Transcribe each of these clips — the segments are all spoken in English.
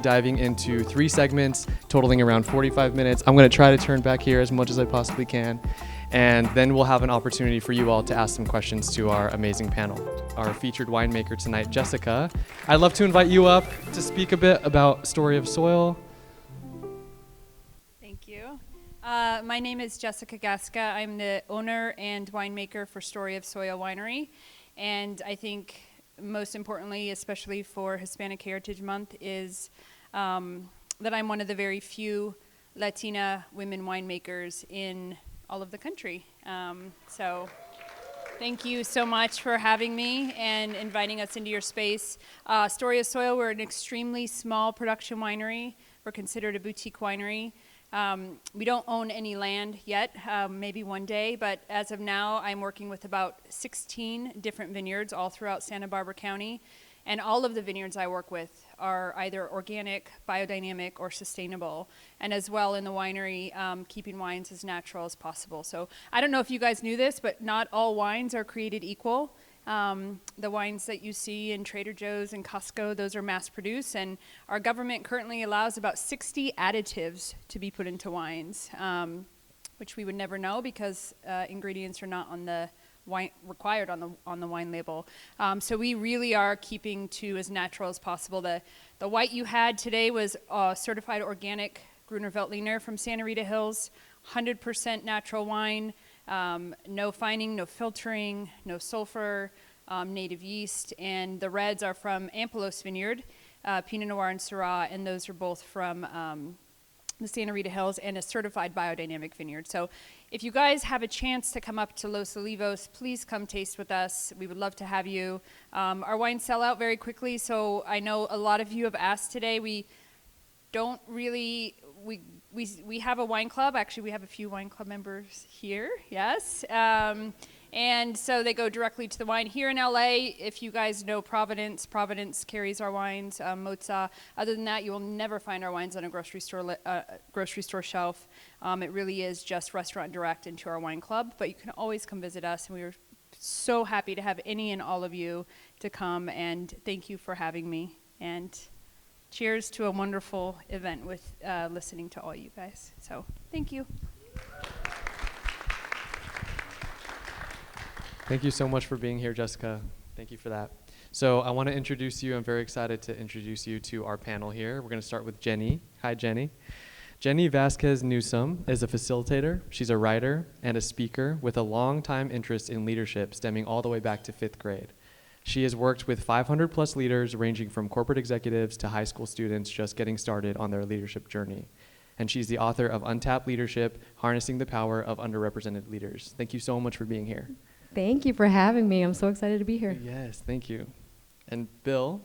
diving into 3 segments totaling around 45 minutes. I'm going to try to turn back here as much as I possibly can. And then we'll have an opportunity for you all to ask some questions to our amazing panel. Our featured winemaker tonight, Jessica. I'd love to invite you up to speak a bit about Story of Soil. Thank you. My name is Jessica Gasca. I'm the owner and winemaker for Story of Soil Winery. And I think most importantly, especially for Hispanic Heritage Month, is that I'm one of the very few Latina women winemakers in all of the country. So thank you so much for having me and inviting us into your space. Story of Soil, we're an extremely small production winery. We're considered a boutique winery. We don't own any land yet, maybe one day, but as of now, I'm working with about 16 different vineyards all throughout Santa Barbara County, and all of the vineyards I work with are either organic, biodynamic, or sustainable, and as well in the winery, keeping wines as natural as possible. So I don't know if you guys knew this, but not all wines are created equal. The wines that you see in Trader Joe's and Costco, those are mass produced, and our government currently allows about 60 additives to be put into wines, which we would never know because ingredients are not on the wine required on the wine label. So we really are keeping to as natural as possible. The white you had today was certified organic Gruner Veltliner from Santa Rita Hills, 100% natural wine. No fining, no filtering, no sulfur, native yeast, and the reds are from Ampelos Vineyard, Pinot Noir and Syrah, and those are both from the Santa Rita Hills and a certified biodynamic vineyard. So if you guys have a chance to come up to Los Olivos, please come taste with us. We would love to have you. Our wines sell out very quickly, so I know a lot of you have asked today. We don't really, we have a wine club. Actually, we have a few wine club members here, yes. And so they go directly to the wine. Here in LA, if you guys know Providence carries our wines, Mozza. Other than that, you will never find our wines on a grocery store shelf. It really is just restaurant direct into our wine club, but you can always come visit us, and we are so happy to have any and all of you to come, and thank you for having me. And cheers to a wonderful event with listening to all you guys. So thank you. Thank you so much for being here, Jessica. Thank you for that. So I want to introduce you. I'm very excited to introduce you to our panel here. We're going to start with Jenny. Hi, Jenny. Jenny Vazquez-Newsum is a facilitator. She's a writer and a speaker with a long-time interest in leadership stemming all the way back to 5th grade. She has worked with 500 plus leaders ranging from corporate executives to high school students just getting started on their leadership journey. And she's the author of Untapped Leadership, Harnessing the Power of Underrepresented Leaders. Thank you so much for being here. Thank you for having me. I'm so excited to be here. Yes, thank you. And Bill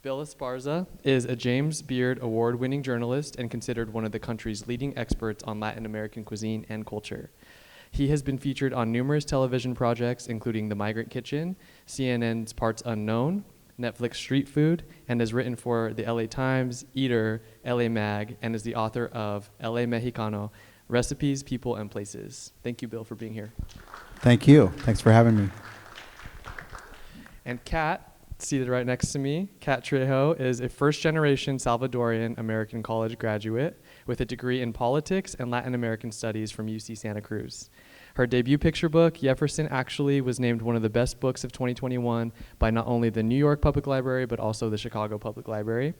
Esparza is a James Beard Award-winning journalist and considered one of the country's leading experts on Latin American cuisine and culture. He has been featured on numerous television projects, including The Migrant Kitchen, CNN's Parts Unknown, Netflix Street Food, and has written for the LA Times, Eater, LA Mag, and is the author of LA Mexicano, Recipes, People, and Places. Thank you, Bill, for being here. Thank you. Thanks for having me. And Kat, seated right next to me, Kat Trejo is a first-generation Salvadorian American college graduate with a degree in politics and Latin American studies from UC Santa Cruz. Her debut picture book, Jefferson Actually, was named one of the best books of 2021 by not only the New York Public Library, but also the Chicago Public Library.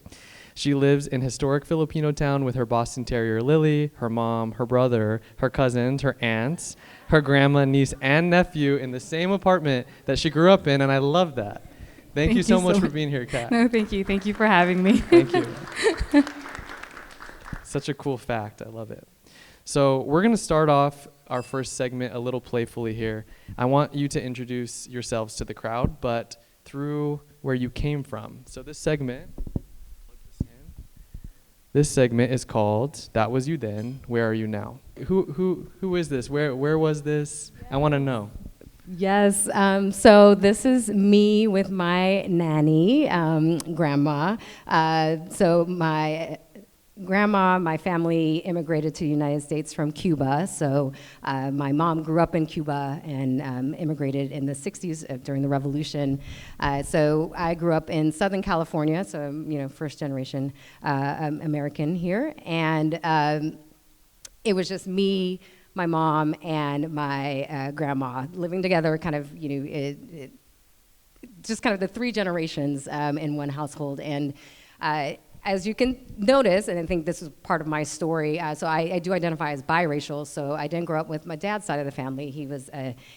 She lives in historic Filipino town with her Boston Terrier Lily, her mom, her brother, her cousins, her aunts, her grandma, niece, and nephew in the same apartment that she grew up in, and I love that. Thank you so much for being here, Kat. No, thank you. Thank you for having me. Thank you. Such a cool fact. I love it. So we're going to start off our first segment a little playfully here. I want you to introduce yourselves to the crowd, but through where you came from. So this segment is called That Was You Then, Where Are You Now? Who is this? Where was this? I want to know. Yes, so this is me with my nanny, grandma. So my grandma, my family immigrated to the United States from Cuba. So my mom grew up in Cuba and immigrated in the 60s during the revolution. So I grew up in Southern California, so I'm, first generation American here. And it was just me, my mom, and my grandma living together, kind of, just kind of the three generations in one household. And as you can notice, and I think this is part of my story, so I do identify as biracial, so I didn't grow up with my dad's side of the family. He was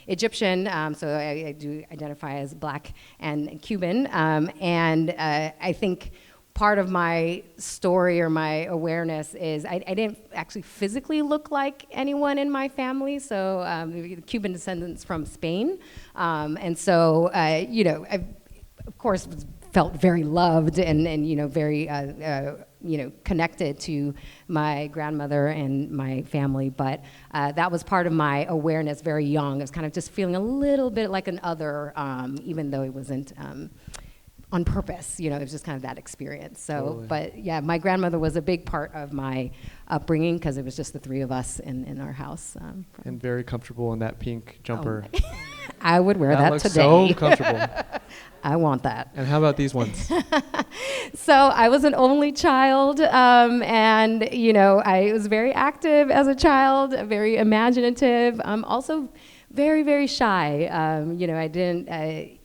Egyptian, so I do identify as Black and Cuban. And I think part of my story or my awareness is I didn't actually physically look like anyone in my family, so Cuban descendants from Spain. And so, I, of course, felt very loved and very connected to my grandmother and my family, but that was part of my awareness very young. I was kind of just feeling a little bit like an other, even though it wasn't on purpose, it was just kind of that experience. So, totally. But yeah, my grandmother was a big part of my upbringing because it was just the three of us in our house. And very comfortable in that pink jumper. Oh, I would wear that looks today. So comfortable. I want that. And how about these ones? So I was an only child, and I was very active as a child, very imaginative. Also very, very shy. I didn't. I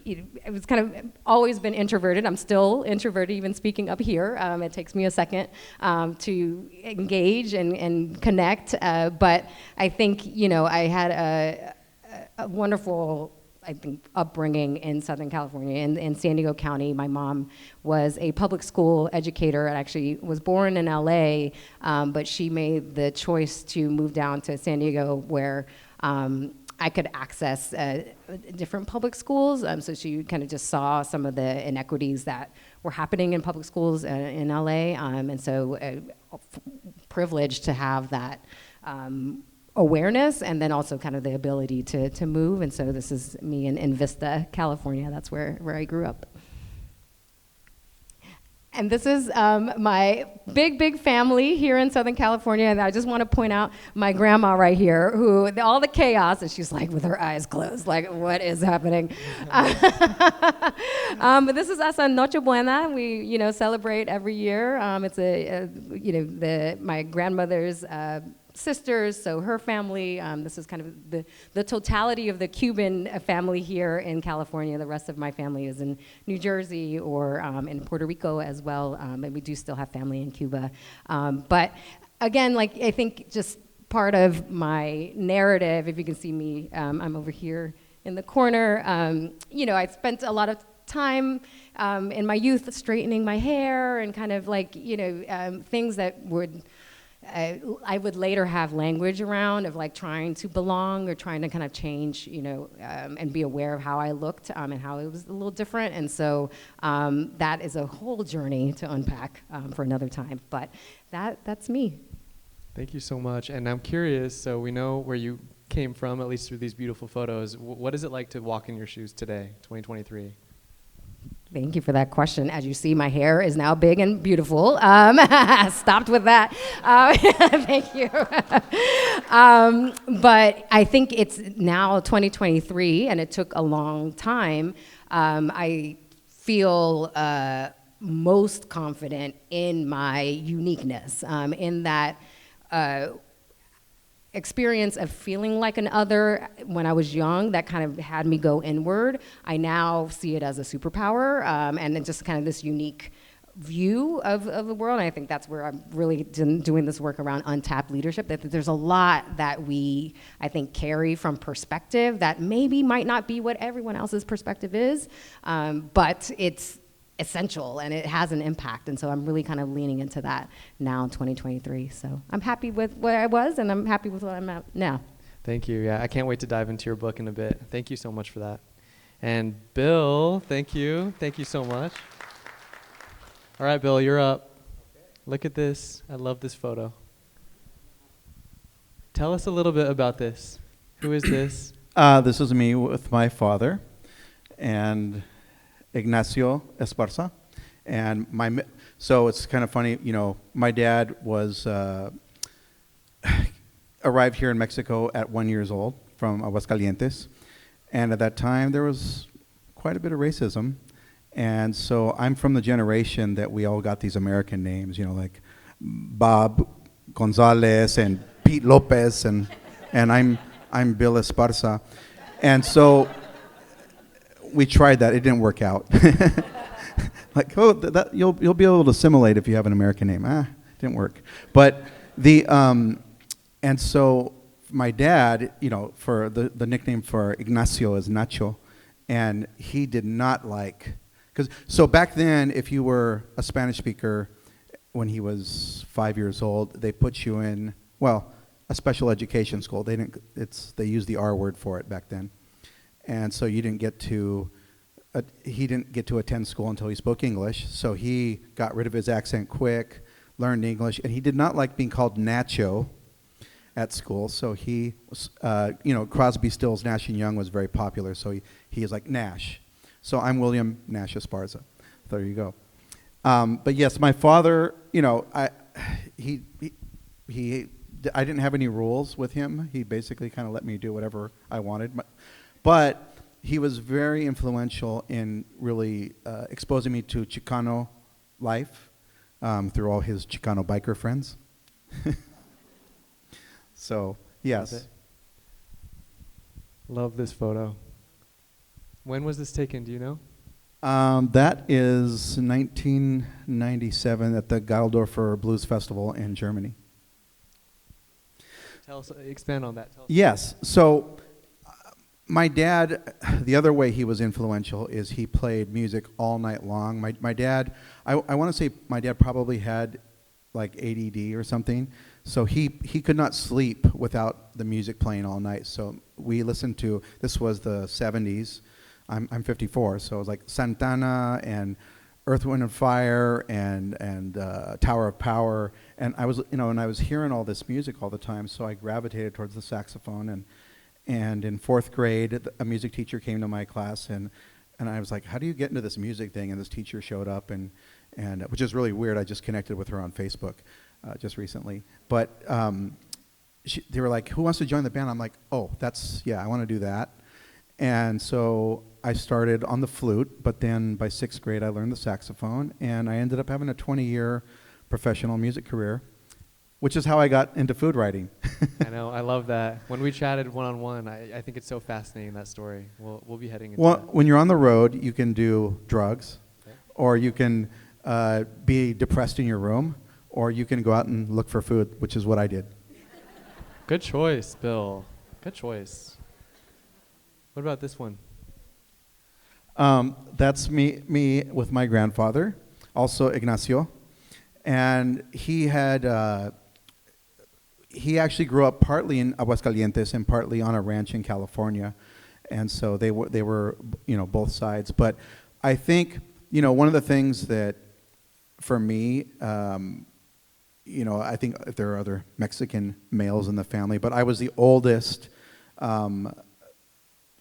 was kind of always been introverted. I'm still introverted, even speaking up here. It takes me a second to engage and connect. But I think I had a wonderful, upbringing in Southern California, in San Diego County. My mom was a public school educator and actually was born in LA, but she made the choice to move down to San Diego where I could access different public schools. So she kind of just saw some of the inequities that were happening in public schools in LA. And so privileged to have that awareness and then also kind of the ability to move. And so this is me in Vista, California. That's where I grew up. And this is my big family here in Southern California. And I just want to point out my grandma right here, who all the chaos, and she's like with her eyes closed, like, what is happening? But this is us on Noche Buena. We, celebrate every year. It's my grandmother's sisters, so her family. This is kind of the totality of the Cuban family here in California. The rest of my family is in New Jersey or in Puerto Rico as well, and we do still have family in Cuba. But again, I think just part of my narrative, if you can see me, I'm over here in the corner. I spent a lot of time in my youth straightening my hair and kind of things that would I would later have language around of trying to belong or trying to kind of change, and be aware of how I looked and how it was a little different. And so that is a whole journey to unpack for another time. But that's me. Thank you so much. And I'm curious, so we know where you came from, at least through these beautiful photos. What is it like to walk in your shoes today, 2023? Thank you for that question. As you see, my hair is now big and beautiful. Stopped with that. Thank you. But I think it's now 2023, and it took a long time. I feel most confident in my uniqueness, in that experience of feeling like an other when I was young that kind of had me go inward. I now see it as a superpower, and it's just kind of this unique view of the world. And I think that's where I'm really doing this work around untapped leadership, that there's a lot that we, I think, carry from perspective that maybe might not be what everyone else's perspective is, but it's essential and it has an impact. And so I'm really kind of leaning into that now in 2023. So I'm happy with where I was and I'm happy with what I'm at now. Thank you. Yeah, I can't wait to dive into your book in a bit. Thank you so much for that. And Bill, thank you. Thank you so much. All right, Bill, you're up. Look at this. I love this photo. Tell us a little bit about this. Who is this? This is me with my father and Ignacio Esparza. And So it's kind of funny, my dad arrived here in Mexico at 1 year old from Aguascalientes. And at that time, there was quite a bit of racism. And so I'm from the generation that we all got these American names, like Bob Gonzalez and Pete Lopez, and I'm Bill Esparza. And so we tried that. It didn't work out. Like, you'll be able to assimilate if you have an American name. Didn't work. But and so my dad, for the nickname for Ignacio is Nacho, and he did not like, so back then, if you were a Spanish speaker when he was 5 years old, they put you in, a special education school. They used the R word for it back then. And so he didn't get to attend school until he spoke English. So he got rid of his accent quick, learned English, and he did not like being called Nacho at school. So he, Crosby, Stills, Nash & Young was very popular. So he is like Nash. So I'm Nash Esparza. There you go. But yes, my father, I didn't have any rules with him. He basically kind of let me do whatever I wanted. But he was very influential in really exposing me to Chicano life through all his Chicano biker friends. So, yes. Love this photo. When was this taken, do you know? That is 1997 at the Geildorfer Blues Festival in Germany. Expand on that. Yes. So my dad, the other way he was influential is he played music all night long. My dad, I want to say my dad probably had like ADD or something. So he could not sleep without the music playing all night. So we listened to, this was the 70s. I'm 54, so it was like Santana and Earth, Wind and Fire and Tower of Power, and I was and I was hearing all this music all the time, so I gravitated towards the saxophone. And in fourth grade, a music teacher came to my class, and I was like, how do you get into this music thing? And this teacher showed up, and which is really weird. I just connected with her on Facebook just recently, but they were like, who wants to join the band? I'm like, oh, I want to do that. And so I started on the flute, but then by sixth grade I learned the saxophone, and I ended up having a 20-year professional music career, which is how I got into food writing. I know, I love that. When we chatted one-on-one, I think it's so fascinating, that story. We'll be heading into that. When you're on the road, you can do drugs, or you can be depressed in your room, or you can go out and look for food, which is what I did. Good choice, Bill. Good choice. What about this one? That's me with my grandfather, also Ignacio, and he actually grew up partly in Aguascalientes and partly on a ranch in California, and so they were both sides. But I think one of the things that for me, I think if there are other Mexican males in the family, but I was the oldest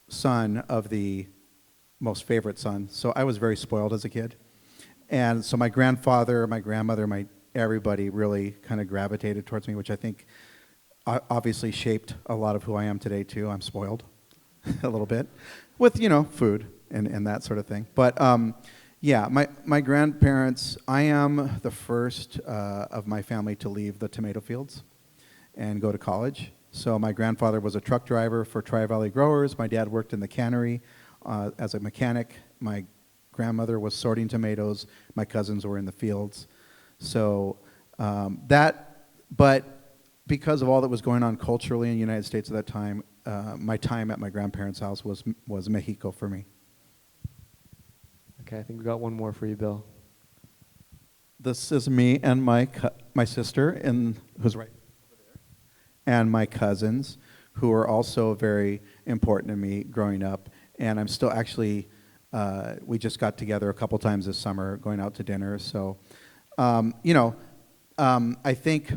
son of the most favorite son, so I was very spoiled as a kid. And so my grandfather, my grandmother, everybody really kind of gravitated towards me, which I think obviously shaped a lot of who I am today too. I'm spoiled a little bit with food and that sort of thing. But my grandparents, I am the first of my family to leave the tomato fields and go to college. So my grandfather was a truck driver for Tri-Valley Growers. My dad worked in the cannery as a mechanic. My grandmother was sorting tomatoes. My cousins were in the fields. So but because of all that was going on culturally in the United States at that time, my time at my grandparents' house was Mexico for me. Okay, I think we got one more for you, Bill. This is me and my sister, who's right over there, and my cousins, who are also very important to me growing up. And I'm still actually, we just got together a couple times this summer, going out to dinner. So, I think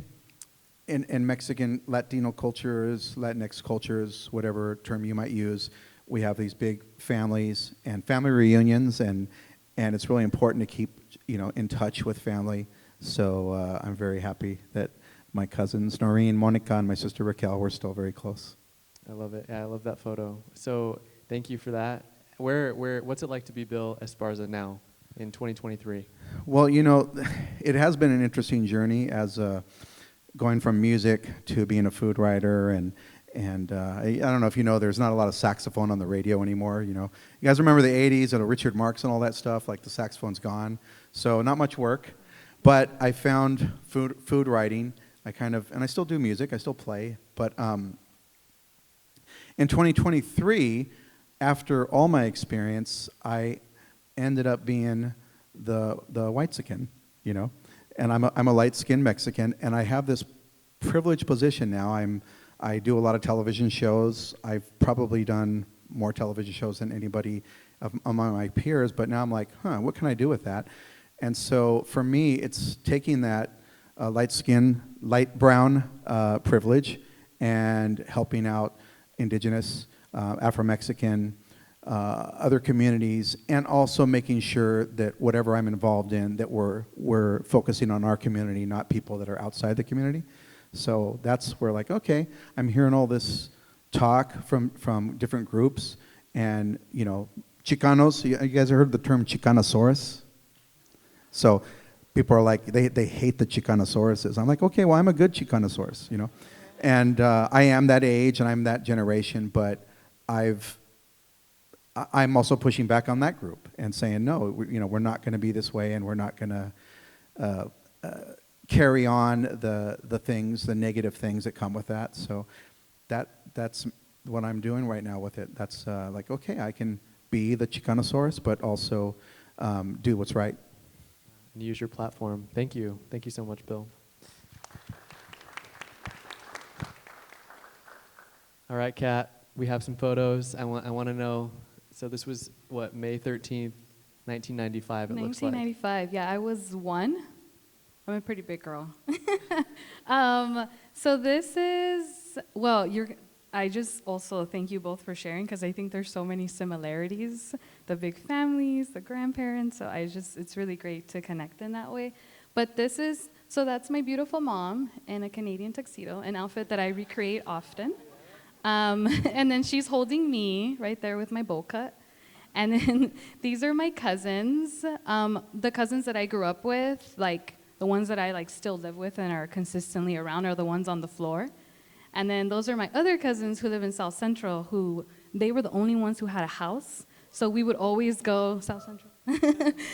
in Mexican, Latino cultures, Latinx cultures, whatever term you might use, we have these big families and family reunions, and it's really important to keep in touch with family. So I'm very happy that my cousins, Noreen, Monica, and my sister Raquel, were still very close. I love it. Yeah, I love that photo. So thank you for that. What's it like to be Bill Esparza now in 2023? Well, it has been an interesting journey as going from music to being a food writer, and I don't know if you know, there's not a lot of saxophone on the radio anymore. You guys remember the '80s and Richard Marx and all that stuff? Like the saxophone's gone, so not much work. But I found food writing. And I still do music. I still play, but in 2023, after all my experience, I ended up being the white-skinned, and I'm a light-skinned Mexican, and I have this privileged position now. I do a lot of television shows. I've probably done more television shows than anybody among my peers, but now I'm like, what can I do with that? And so for me, it's taking that light brown privilege and helping out indigenous, Afro-Mexican, other communities, and also making sure that whatever I'm involved in, that we're focusing on our community, not people that are outside the community. So that's where, like, okay, I'm hearing all this talk from different groups, and Chicanos. You guys have heard the term Chicanosauras? So people are like, they hate the Chicanosauruses. I'm like, okay, well, I'm a good Chicanosaurus, and I am that age and I'm that generation, but I'm also pushing back on that group and saying, no, we're not going to be this way, and we're not going to carry on the negative things that come with that. So that's what I'm doing right now with it. That's like, okay, I can be the Chicanosaurus, but also do what's right. And use your platform. Thank you. Thank you so much, Bill. All right, Kat, we have some photos. I want to know, so this was, what, May 13th, 1995, it looks like. 1995, yeah, I was 1. I'm a pretty big girl. So this is, well, I just also thank you both for sharing, because I think there's so many similarities, the big families, the grandparents, so it's really great to connect in that way. But so that's my beautiful mom in a Canadian tuxedo, an outfit that I recreate often. And then she's holding me right there with my bowl cut. And then these are my cousins, the cousins that I grew up with, like the ones that I still live with and are consistently around are the ones on the floor. And then those are my other cousins who live in South Central, they were the only ones who had a house. So we would always go, South Central.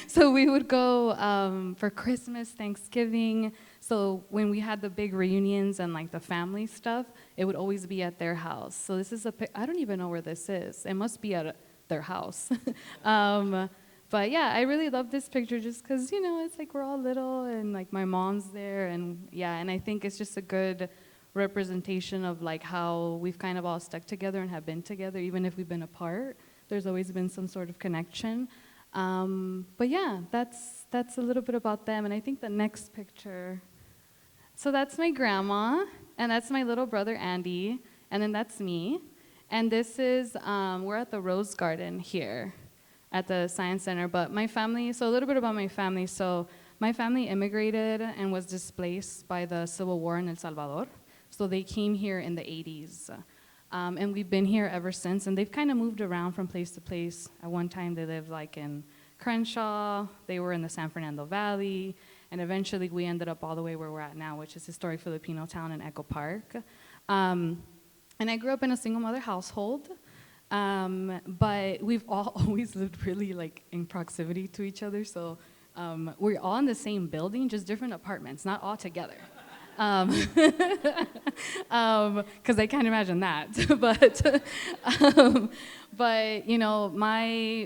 So we would go for Christmas, Thanksgiving. So when we had the big reunions and the family stuff, it would always be at their house. So this is I don't even know where this is. It must be at their house. But yeah, I really love this picture just because, it's we're all little and my mom's there. And yeah, and I think it's just a good representation of how we've kind of all stuck together and have been together, even if we've been apart. There's always been some sort of connection. But yeah, that's a little bit about them. And I think the next picture, so that's my grandma, and that's my little brother Andy, and then that's me. And this is, we're at the Rose Garden here at the Science Center. But my family, so a little bit about my family. So my family immigrated and was displaced by the Civil War in El Salvador. So they came here in the 80s. And we've been here ever since, and they've kind of moved around from place to place. At one time, they lived in Crenshaw, they were in the San Fernando Valley, and eventually we ended up all the way where we're at now, which is historic Filipino town in Echo Park. And I grew up in a single mother household, but we've all always lived really in proximity to each other, so we're all in the same building, just different apartments, not all together. Because I can't imagine that. But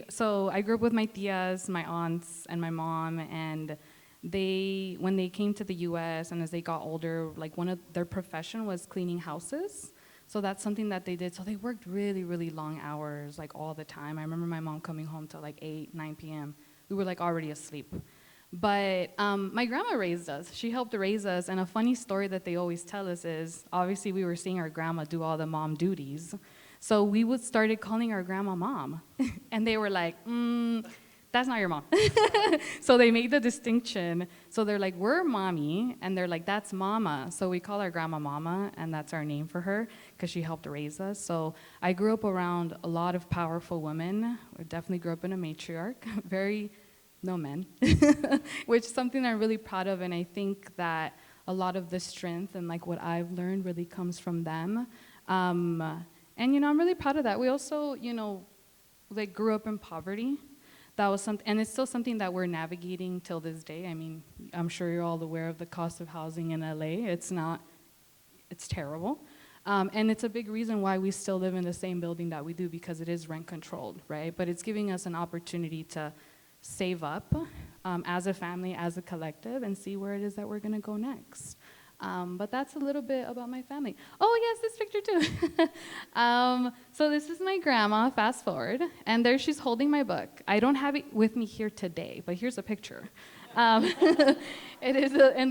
so I grew up with my tias, my aunts, and my mom, and when they came to the U.S. and as they got older, one of their profession was cleaning houses. So that's something that they did. So they worked really, really long hours, all the time. I remember my mom coming home till 8, 9 p.m. We were already asleep. But my grandma raised us. She helped raise us. And a funny story that they always tell us is, obviously we were seeing our grandma do all the mom duties. So we started calling our grandma Mom. And they were like, that's not your mom. So they made the distinction. So they're like, we're mommy, and they're like, that's mama. So we call our grandma mama, and that's our name for her because she helped raise us. So I grew up around a lot of powerful women. I definitely grew up in a matriarch, no men, which is something I'm really proud of, and I think that a lot of the strength and like what I've learned really comes from them. And I'm really proud of that. We also, like grew up in poverty. That was something, and it's still something that we're navigating till this day. I mean, I'm sure you're all aware of the cost of housing in LA. It's terrible. And it's a big reason why we still live in the same building that we do, because it is rent controlled, right? But it's giving us an opportunity to save up as a family, as a collective, and see where it is that we're gonna go next. But that's a little bit about my family. Oh yes, this picture too. So this is my grandma, fast forward, and there she's holding my book. I don't have it with me here today, but here's a picture. And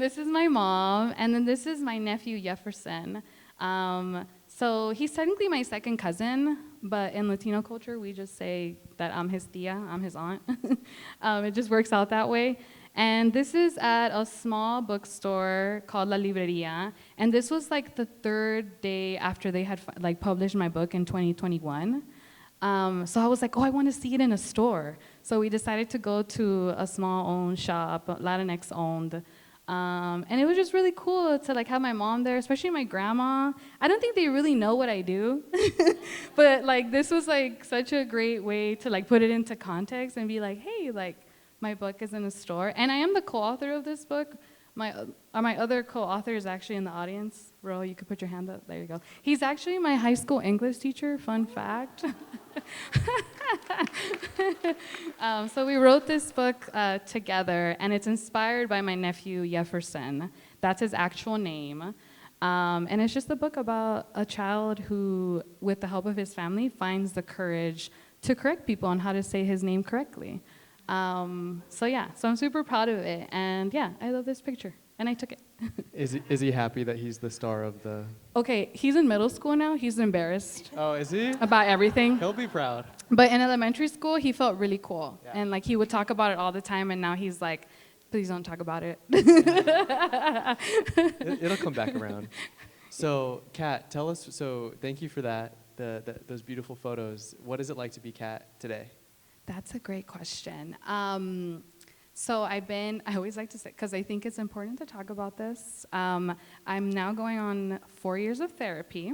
this is my mom, and then this is my nephew, Jefferson. So he's technically my second cousin, but in Latino culture, we just say that I'm his tia, I'm his aunt. It just works out that way. And this is at a small bookstore called La Libreria. And this was like the third day after they had like published my book in 2021. So I was like, I want to see it in a store. So we decided to go to a small owned shop, Latinx owned. And it was just really cool to like have my mom there, especially my grandma. I don't think they really know what I do, but like this was like such a great way to like put it into context and be like, hey, like, my book is in a store, and I am the co-author of this book. My other co-author is actually in the audience. Ro, you could put your hand up. There you go. He's actually my high school English teacher, fun fact. So we wrote this book together, and it's inspired by my nephew, Jefferson. That's his actual name. And it's just a book about a child who, with the help of his family, finds the courage to correct people on how to say his name correctly. So I'm super proud of it, and yeah, I love this picture, and I took it. Is he happy that he's the star of the? Okay, he's in middle school now. He's embarrassed Oh, is he? about everything. He'll be proud. But in elementary school, he felt really cool, Yeah. and like he would talk about it all the time, and now he's like, please don't talk about it. It'll come back around. So, Kat, tell us. So, thank you for that. Those beautiful photos. What is it like to be Kat today? That's a great question. So I always like to say, because I think it's important to talk about this. I'm now going on 4 years of therapy.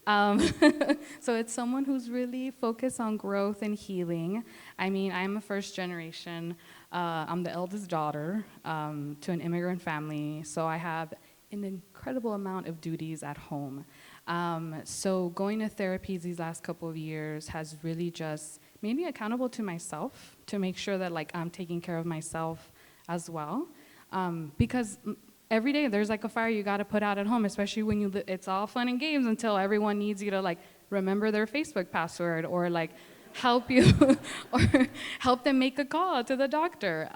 So it's someone who's really focused on growth and healing. I mean, I'm a first generation. I'm the eldest daughter to an immigrant family. So I have an incredible amount of duties at home. So going to therapy these last couple of years has really just made me accountable to myself to make sure that like I'm taking care of myself as well. Because every day there's like a fire you got to put out at home, especially when it's all fun and games until everyone needs you to like remember their Facebook password or like help you or help them make a call to the doctor.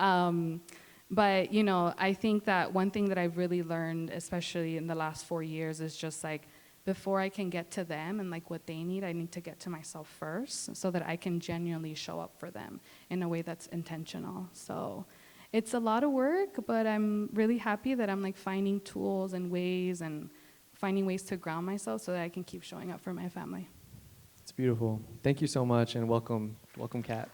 But I think that one thing that I've really learned, especially in the last 4 years, is just like before I can get to them and like what they need, I need to get to myself first so that I can genuinely show up for them in a way that's intentional. So it's a lot of work, but I'm really happy that I'm like finding tools and finding ways to ground myself so that I can keep showing up for my family. It's beautiful. Thank you so much, and welcome, Kat.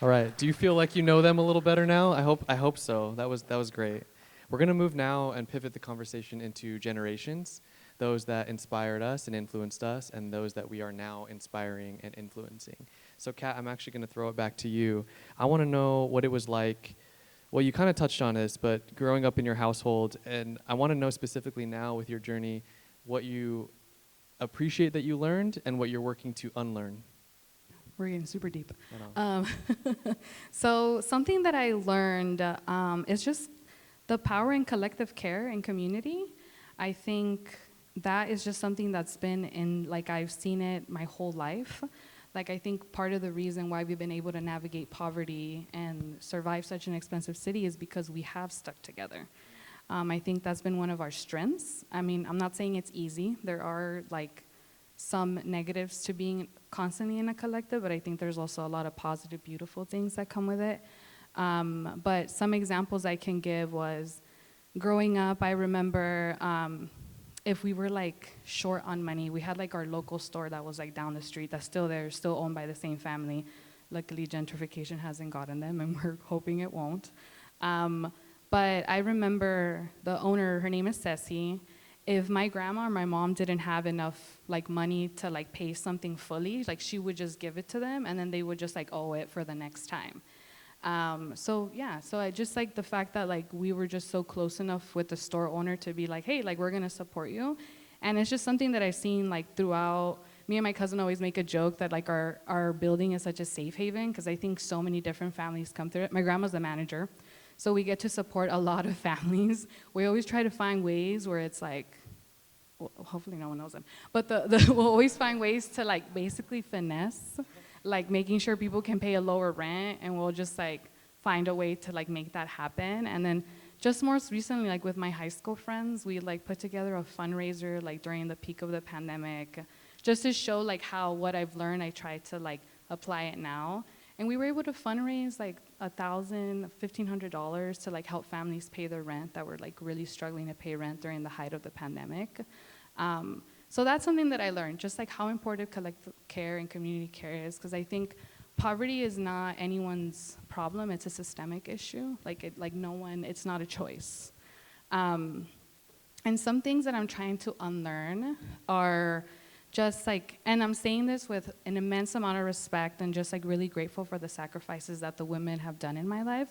All right. Do you feel like you know them a little better now? I hope so. That was great. We're going to move now and pivot the conversation into generations, those that inspired us and influenced us, and those that we are now inspiring and influencing. So, Kat, I'm actually going to throw it back to you. I want to know what it was like. Well, you kind of touched on this, but growing up in your household, and I want to know specifically now with your journey, what you appreciate that you learned and what you're working to unlearn. We're getting super deep. I know. So something that I learned is just the power in collective care and community. I think that is just something that's been in, like I've seen it my whole life. Like I think part of the reason why we've been able to navigate poverty and survive such an expensive city is because we have stuck together. I think that's been one of our strengths. I mean, I'm not saying it's easy. There are like some negatives to being constantly in a collective, but I think there's also a lot of positive, beautiful things that come with it. But some examples I can give was, growing up, I remember if we were like short on money, we had like our local store that was like down the street that's still there, still owned by the same family. Luckily, gentrification hasn't gotten them, and we're hoping it won't. But I remember the owner, her name is Ceci. If my grandma or my mom didn't have enough like money to like pay something fully, like she would just give it to them, and then they would just like owe it for the next time. So I just like the fact that like we were just so close enough with the store owner to be like, hey, like we're gonna support you. And it's just something that I've seen like throughout. Me and my cousin always make a joke that like our building is such a safe haven, because I think so many different families come through it. My grandma's the manager, so we get to support a lot of families. We always try to find ways where it's like, well, hopefully no one knows them, but we'll always find ways to like basically finesse, like making sure people can pay a lower rent, and we'll just like find a way to like make that happen. And then just most recently, like with my high school friends, we like put together a fundraiser like during the peak of the pandemic, just to show like how what I've learned, I try to like apply it now. And we were able to fundraise like $1,000, $1,500 to like help families pay their rent that were like really struggling to pay rent during the height of the pandemic. So that's something that I learned, just like how important collective care and community care is, because I think poverty is not anyone's problem, it's a systemic issue. It's not a choice. And some things that I'm trying to unlearn are just like, and I'm saying this with an immense amount of respect and just like really grateful for the sacrifices that the women have done in my life,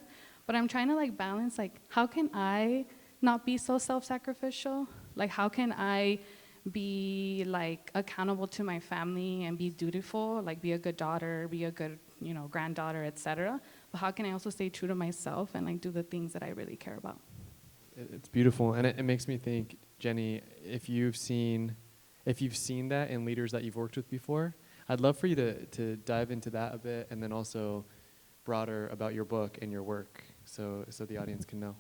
but I'm trying to like balance, like how can I not be so self-sacrificial? Like how can I be like accountable to my family and be dutiful, like be a good daughter, be a good, granddaughter, etc. But how can I also stay true to myself and like do the things that I really care about? It's beautiful, and it makes me think, Jenny, if you've seen that in leaders that you've worked with before, I'd love for you to dive into that a bit, and then also broader about your book and your work, so the audience can know.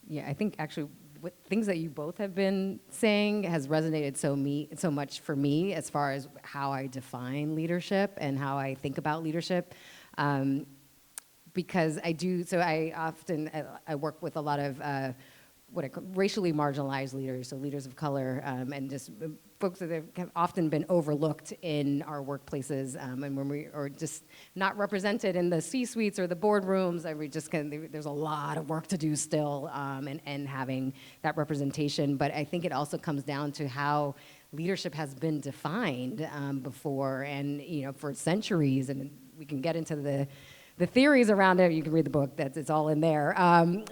Yeah, I think actually what things that you both have been saying has resonated so much for me as far as how I define leadership and how I think about leadership. Because I work with a lot of what I call racially marginalized leaders, so leaders of color, and just folks that have often been overlooked in our workplaces, and when we are just not represented in the C-suites or the boardrooms. There's a lot of work to do still, and having that representation. But I think it also comes down to how leadership has been defined before, and for centuries. And we can get into the theories around it. You can read the book; it's all in there.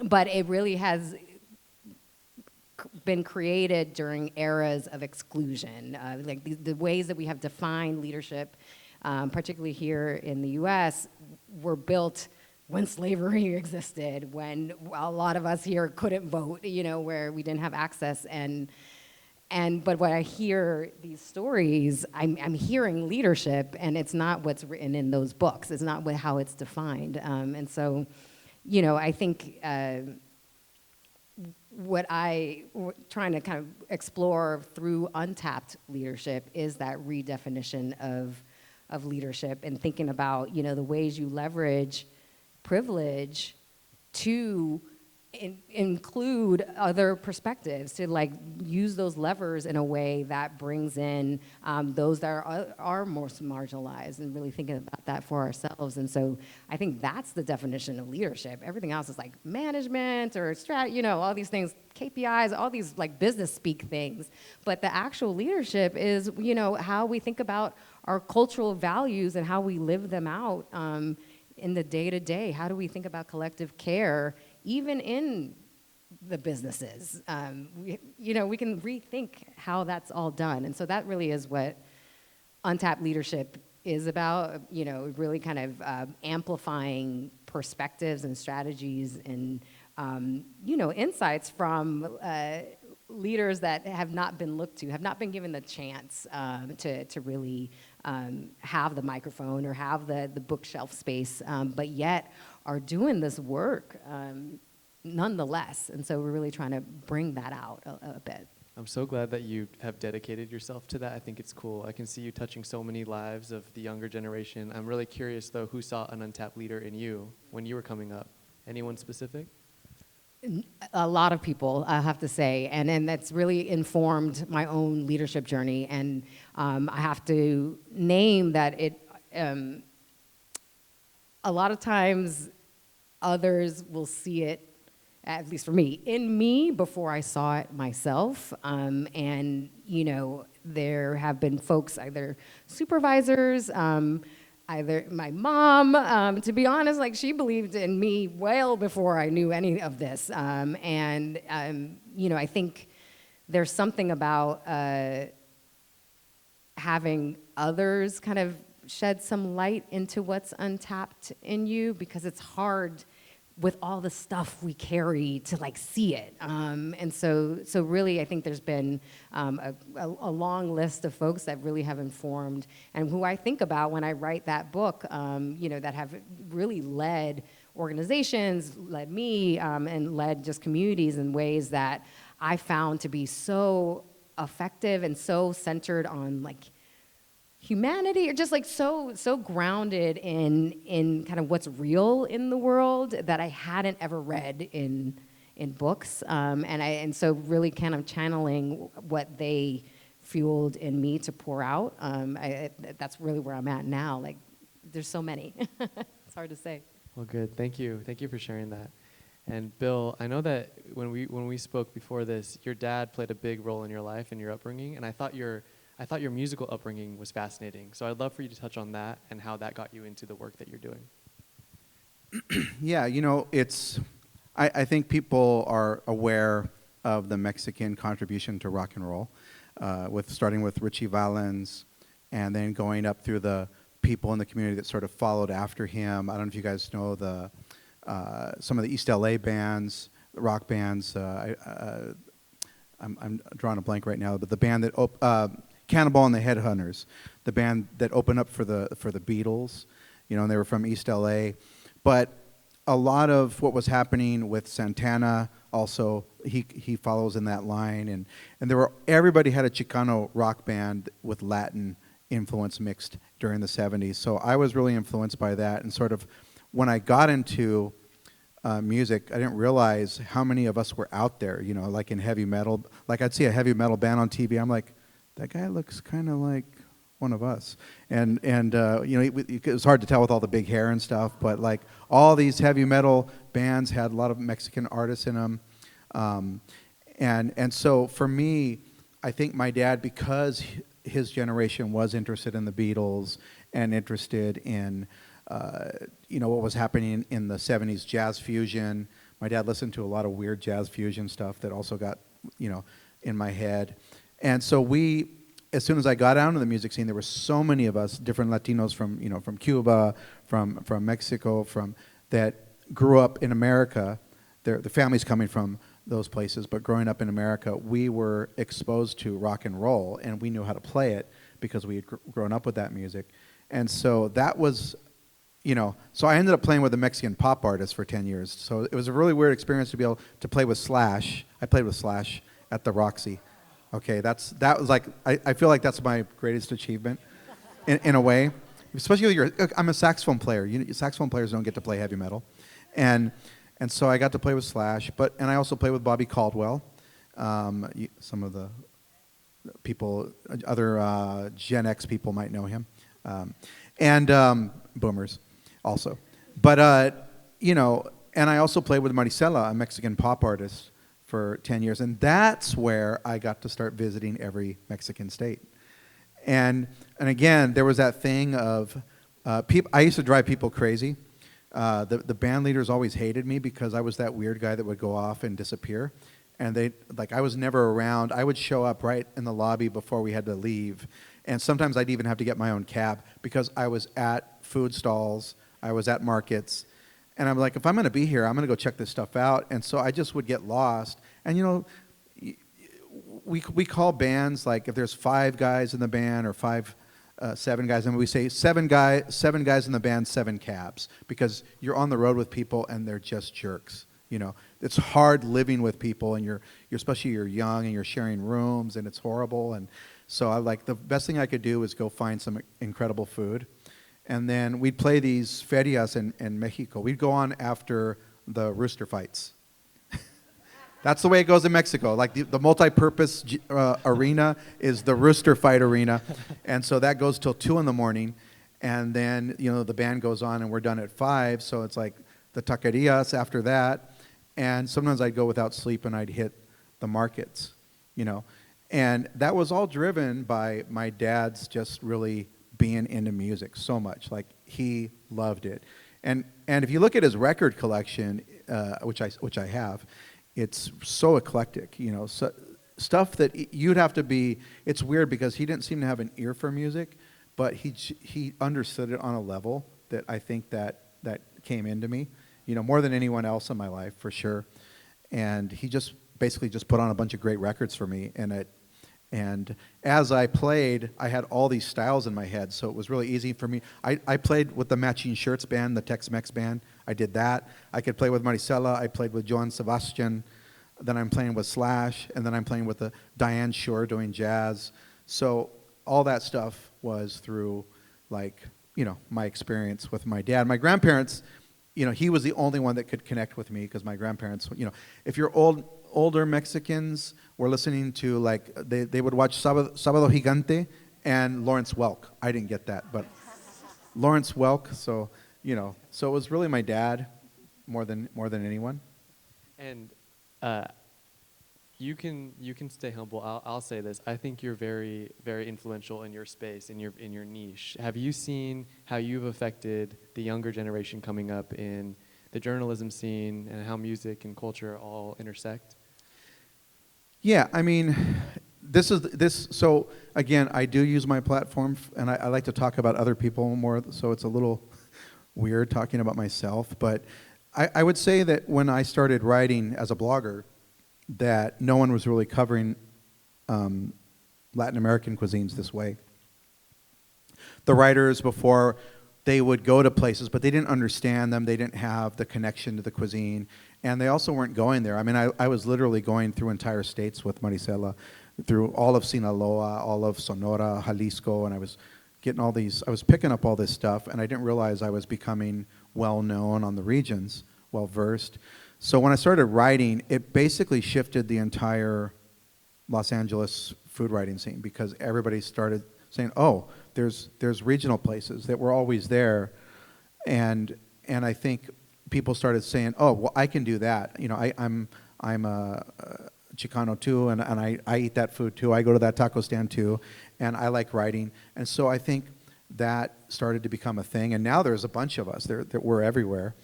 But it really has been created during eras of exclusion. Like the ways that we have defined leadership, particularly here in the US, were built when slavery existed, when a lot of us here couldn't vote, where we didn't have access. But when I hear these stories, I'm hearing leadership, and it's not what's written in those books. It's not how it's defined. And so, I think what trying to kind of explore through untapped leadership is that redefinition of leadership, and thinking about the ways you leverage privilege to include other perspectives, to like use those levers in a way that brings in those that are most marginalized, and really thinking about that for ourselves. And so I think that's the definition of leadership. Everything else is like management or all these things, KPIs, all these like business speak things. But the actual leadership is, how we think about our cultural values and how we live them out in the day-to-day. How do we think about collective care even in the businesses? We can rethink how that's all done. And so that really is what untapped leadership is about, really kind of amplifying perspectives and strategies and, insights from leaders that have not been looked to, have not been given the chance to really have the microphone or have the bookshelf space, but yet are doing this work nonetheless. And so we're really trying to bring that out a bit. I'm so glad that you have dedicated yourself to that. I think it's cool. I can see you touching so many lives of the younger generation. I'm really curious, though, who saw an untapped leader in you when you were coming up? Anyone specific? A lot of people, I have to say, and then that's really informed my own leadership journey. And I have to name that a lot of times others will see it, at least for me, in me before I saw it myself. And, you know, there have been folks, either supervisors, either my mom, to be honest, like she believed in me well before I knew any of this. You know, I think there's something about having others kind of shed some light into what's untapped in you, because it's hard with all the stuff we carry to like see it. And so really, I think there's been a long list of folks that really have informed and who I think about when I write that book, you know, that have really led organizations, led me, and led just communities in ways that I found to be so effective and so centered on like humanity, or just like so grounded in kind of what's real in the world that I hadn't ever read in books, and so really kind of channeling what they fueled in me to pour out. That's really where I'm at now. Like, there's so many. It's hard to say. Well, good. Thank you for sharing that. And Bill, I know that when we spoke before this, your dad played a big role in your life and your upbringing, and I thought your musical upbringing was fascinating. So I'd love for you to touch on that and how that got you into the work that you're doing. Yeah, you know, I think people are aware of the Mexican contribution to rock and roll, starting with Richie Valens, and then going up through the people in the community that sort of followed after him. I don't know if you guys know some of the East LA bands, rock bands. I'm drawing a blank right now, but the band that Cannonball and the Headhunters, the band that opened up for the Beatles, you know, and they were from East LA. But a lot of what was happening with Santana, also he follows in that line, and everybody had a Chicano rock band with Latin influence mixed during the 70s. So I was really influenced by that, and sort of when I got into music, I didn't realize how many of us were out there, you know, like in heavy metal. Like I'd see a heavy metal band on TV, I'm like, that guy looks kind of like one of us. And you know, it was hard to tell with all the big hair and stuff, but like all these heavy metal bands had a lot of Mexican artists in them. And so for me, I think my dad, because his generation was interested in the Beatles and interested in, you know, what was happening in the 70s, jazz fusion. My dad listened to a lot of weird jazz fusion stuff that also got, you know, in my head. And so as soon as I got out into the music scene, there were so many of us, different Latinos from, you know, from Cuba, from Mexico, that grew up in America. The families coming from those places, but growing up in America, we were exposed to rock and roll, and we knew how to play it because we had grown up with that music. And so that was, you know, so I ended up playing with a Mexican pop artist for 10 years. So it was a really weird experience to be able to play with Slash. I played with Slash at the Roxy. Okay, that was like, I feel like that's my greatest achievement in a way, especially with I'm a saxophone player. Saxophone players don't get to play heavy metal. And so I got to play with Slash, and I also played with Bobby Caldwell. Some of the people, other Gen X people might know him. And boomers also. But, you know, and I also played with Maricela, a Mexican pop artist, for 10 years. And that's where I got to start visiting every Mexican state. And again, there was that thing of, I used to drive people crazy. The band leaders always hated me because I was that weird guy that would go off and disappear. And I was never around. I would show up right in the lobby before we had to leave. And sometimes I'd even have to get my own cab because I was at food stalls, I was at markets, and I'm like, if I'm going to be here, I'm going to go check this stuff out. And so I just would get lost. And you know, we call bands, like if there's 5 guys in the band or 7 guys, and we say 7 guys in the band, 7 cabs, because you're on the road with people and they're just jerks. You know, it's hard living with people, and you're especially you're young and you're sharing rooms, and it's horrible. And so I like the best thing I could do was go find some incredible food, and then we'd play these ferias in Mexico. We'd go on after the rooster fights. That's the way it goes in Mexico. Like the multi-purpose arena is the rooster fight arena, and so that goes till 2 a.m. And then the band goes on, and we're done at 5. So it's like the taquerias after that, and sometimes I'd go without sleep and I'd hit the markets, and that was all driven by my dad's just really being into music so much. Like he loved it, and if you look at his record collection, which I have. It's so eclectic, so stuff that you'd have to be. It's weird because he didn't seem to have an ear for music, but he understood it on a level that I think that came into me, more than anyone else in my life for sure. And he just basically just put on a bunch of great records for me, and as I played, I had all these styles in my head, so it was really easy for me. I played with the Matching Shirts band, the Tex-Mex band. I did that. I could play with Maricela. I played with Joan Sebastian. Then I'm playing with Slash, and then I'm playing with the Diane Shore doing jazz. So all that stuff was through, my experience with my dad. My grandparents, he was the only one that could connect with me because my grandparents, if you're older Mexicans were listening to, they would watch Sábado Gigante and Lawrence Welk. I didn't get that, but Lawrence Welk, so it was really my dad more than anyone. And you can stay humble. I'll say this. I think you're very, very influential in your space, in your niche. Have you seen how you've affected the younger generation coming up in the journalism scene and how music and culture all intersect? Yeah, I mean, so again, I do use my platform, and I like to talk about other people more, so it's a little weird talking about myself, but I would say that when I started writing as a blogger, that no one was really covering Latin American cuisines this way. The writers before, they would go to places, but they didn't understand them. They didn't have the connection to the cuisine, and they also weren't going there. I mean, I was literally going through entire states with Maricela, through all of Sinaloa, all of Sonora, Jalisco, and I was getting all these, I was picking up all this stuff, and I didn't realize I was becoming well-known on the regions, well-versed. So when I started writing, it basically shifted the entire Los Angeles food writing scene, because everybody started saying, oh, there's regional places that were always there, and I think people started saying, oh, well, I can do that. I'm a Chicano too, and I eat that food too. I go to that taco stand too, and I like writing. And so I think that started to become a thing, and now there's a bunch of us. We're everywhere,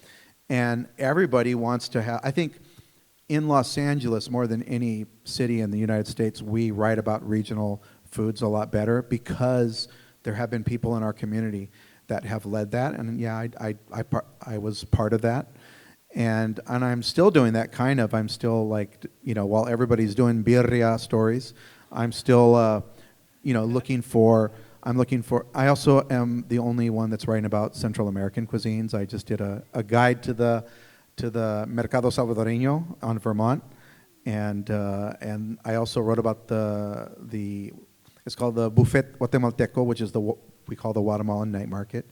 and everybody wants to have. I think in Los Angeles, more than any city in the United States, we write about regional foods a lot better because there have been people in our community that have led that, and yeah, I was part of that, and I'm still doing that kind of. I'm still while everybody's doing birria stories, I'm still looking for. I also am the only one that's writing about Central American cuisines. I just did a guide to the Mercado Salvadoreño on Vermont, and I also wrote about the it's called the Buffet Guatemalteco, which is we call the Guatemalan night market.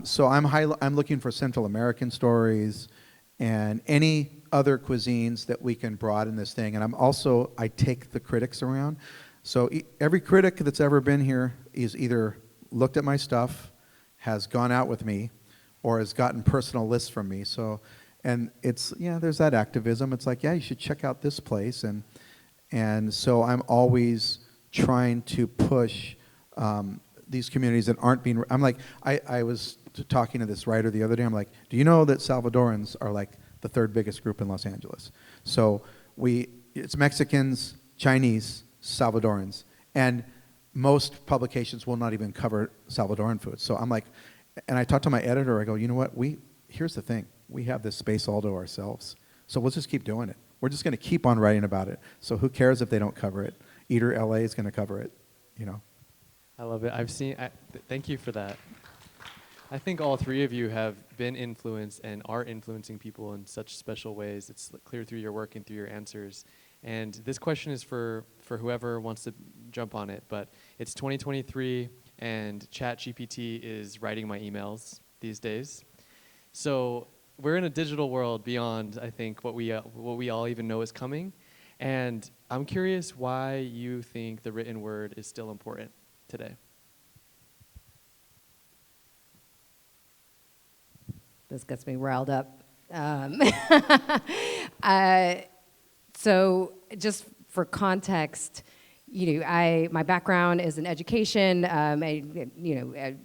So I'm looking for Central American stories and any other cuisines that we can broaden this thing. And I take the critics around. So every critic that's ever been here is either looked at my stuff, has gone out with me, or has gotten personal lists from me. So, and it's, there's that activism. It's like, you should check out this place. And so I'm always trying to push these communities that aren't being. I'm like, I was talking to this writer the other day. I'm like, do you know that Salvadorans are like the third biggest group in Los Angeles? So it's Mexicans, Chinese, Salvadorans, and most publications will not even cover Salvadoran food. So I'm like, and I talked to my editor. I go, you know what? Here's the thing. We have this space all to ourselves. So we'll just keep doing it. We're just going to keep on writing about it. So who cares if they don't cover it? Eater LA is going to cover it, I love it. Thank you for that. I think all three of you have been influenced and are influencing people in such special ways. It's clear through your work and through your answers. And this question is for whoever wants to jump on it, but it's 2023 and ChatGPT is writing my emails these days. So we're in a digital world beyond, I think, what we all even know is coming. And I'm curious why you think the written word is still important today. This gets me riled up. So just for context, my background is in education. A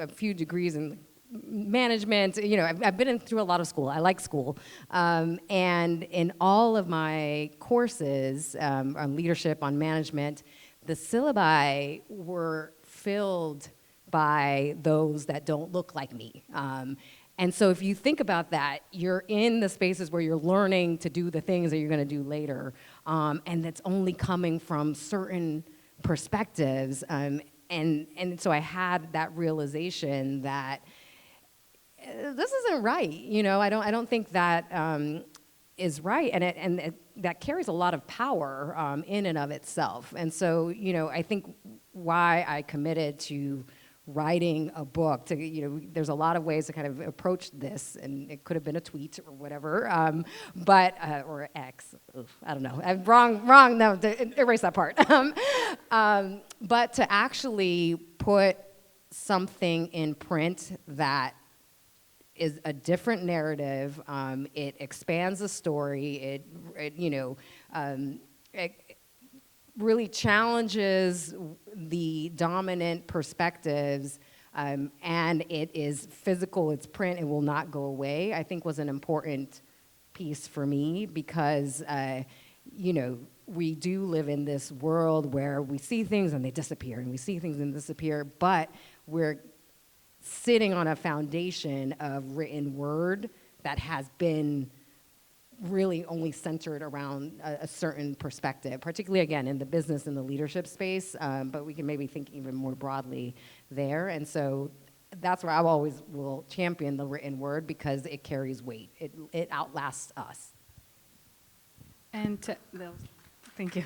few degrees in management. I've been through a lot of school. I like school. And in all of my courses on leadership, on management, the syllabi were filled by those that don't look like me. And so if you think about that, you're in the spaces where you're learning to do the things that you're going to do later, and that's only coming from certain perspectives. And so I had that realization that this isn't right. I don't think that is right, and that carries a lot of power in and of itself. And so I think why I committed to writing a book, there's a lot of ways to kind of approach this, and it could have been a tweet or whatever, or X, I don't know, wrong, no, erase that part. But to actually put something in print that is a different narrative, it expands the story, it really challenges the dominant perspectives, and it is physical, it's print, it will not go away, I think was an important piece for me because, we do live in this world where we see things and they disappear, and we see things and disappear, but we're sitting on a foundation of written word that has been really only centered around a certain perspective, particularly, again, in the business and the leadership space, but we can maybe think even more broadly there. And so that's where I always will champion the written word because it carries weight. It outlasts us. And thank you.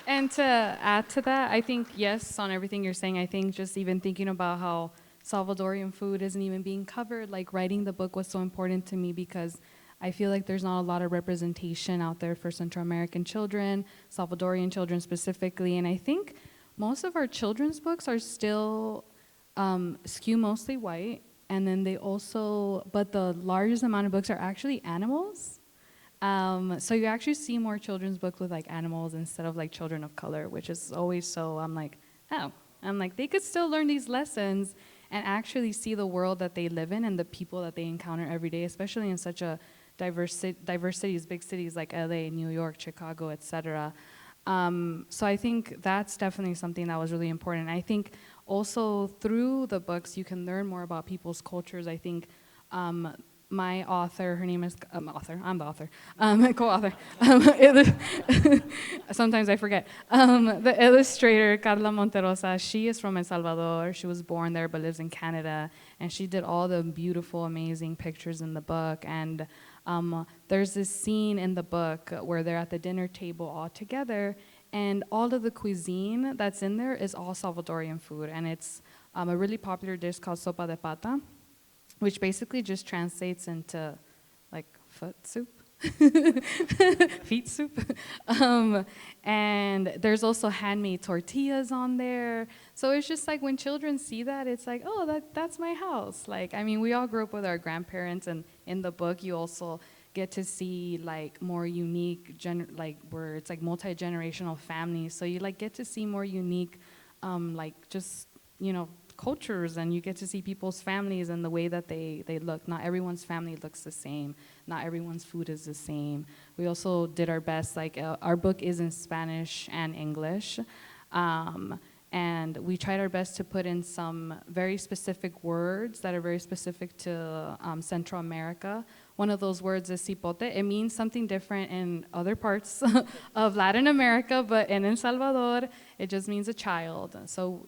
And to add to that, I think, yes, on everything you're saying, I think just even thinking about how Salvadorian food isn't even being covered, like writing the book was so important to me because I feel like there's not a lot of representation out there for Central American children, Salvadorian children specifically, and I think most of our children's books are still skew mostly white, and then but the largest amount of books are actually animals. So you actually see more children's books with like animals instead of like children of color, which is always I'm like, they could still learn these lessons and actually see the world that they live in and the people that they encounter every day, especially in such a diverse cities, big cities like LA, New York, Chicago, etc. So I think that's definitely something that was really important. I think also through the books, you can learn more about people's cultures. I think my author, her name is, I'm the author, co-author, sometimes I forget. The illustrator, Carla Monterosa, she is from El Salvador. She was born there but lives in Canada, and she did all the beautiful, amazing pictures in the book. And there's this scene in the book where they're at the dinner table all together, and all of the cuisine that's in there is all Salvadorian food, and it's a really popular dish called sopa de pata, which basically just translates into like foot soup, feet soup. And there's also handmade tortillas on there. So it's just like when children see that, it's like, oh, that's my house. Like, I mean, we all grew up with our grandparents, and in the book you also get to see like more unique, where it's like multi-generational families. So you like get to see more unique, cultures, and you get to see people's families and the way that they look. Not everyone's family looks the same. Not everyone's food is the same. We also did our best, our book is in Spanish and English, and we tried our best to put in some very specific words that are very specific to Central America. One of those words is cipote. It means something different in other parts of Latin America, but in El Salvador, it just means a child. So,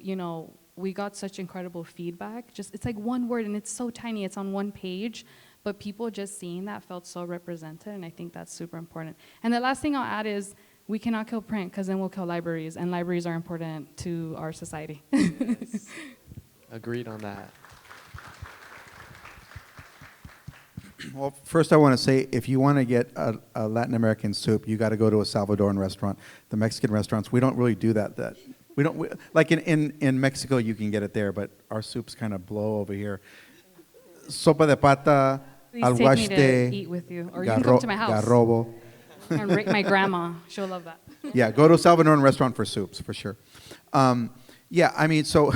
we got such incredible feedback. Just, it's like one word and it's so tiny, it's on one page, but people just seeing that felt so represented, and I think that's super important. And the last thing I'll add is we cannot kill print, because then we'll kill libraries, and libraries are important to our society. Yes. Agreed on that. Well, first I want to say, if you want to get a Latin American soup, you got to go to a Salvadoran restaurant. The Mexican restaurants, we don't really do that. Like in Mexico, you can get it there, but our soups kind of blow over here. Sopa de pata, Please take me to alguaste, eat with you, or you can come to my house garrobo. and rate my grandma. She'll love that. Yeah, go to a Salvadoran restaurant for soups, for sure. Yeah, I mean, so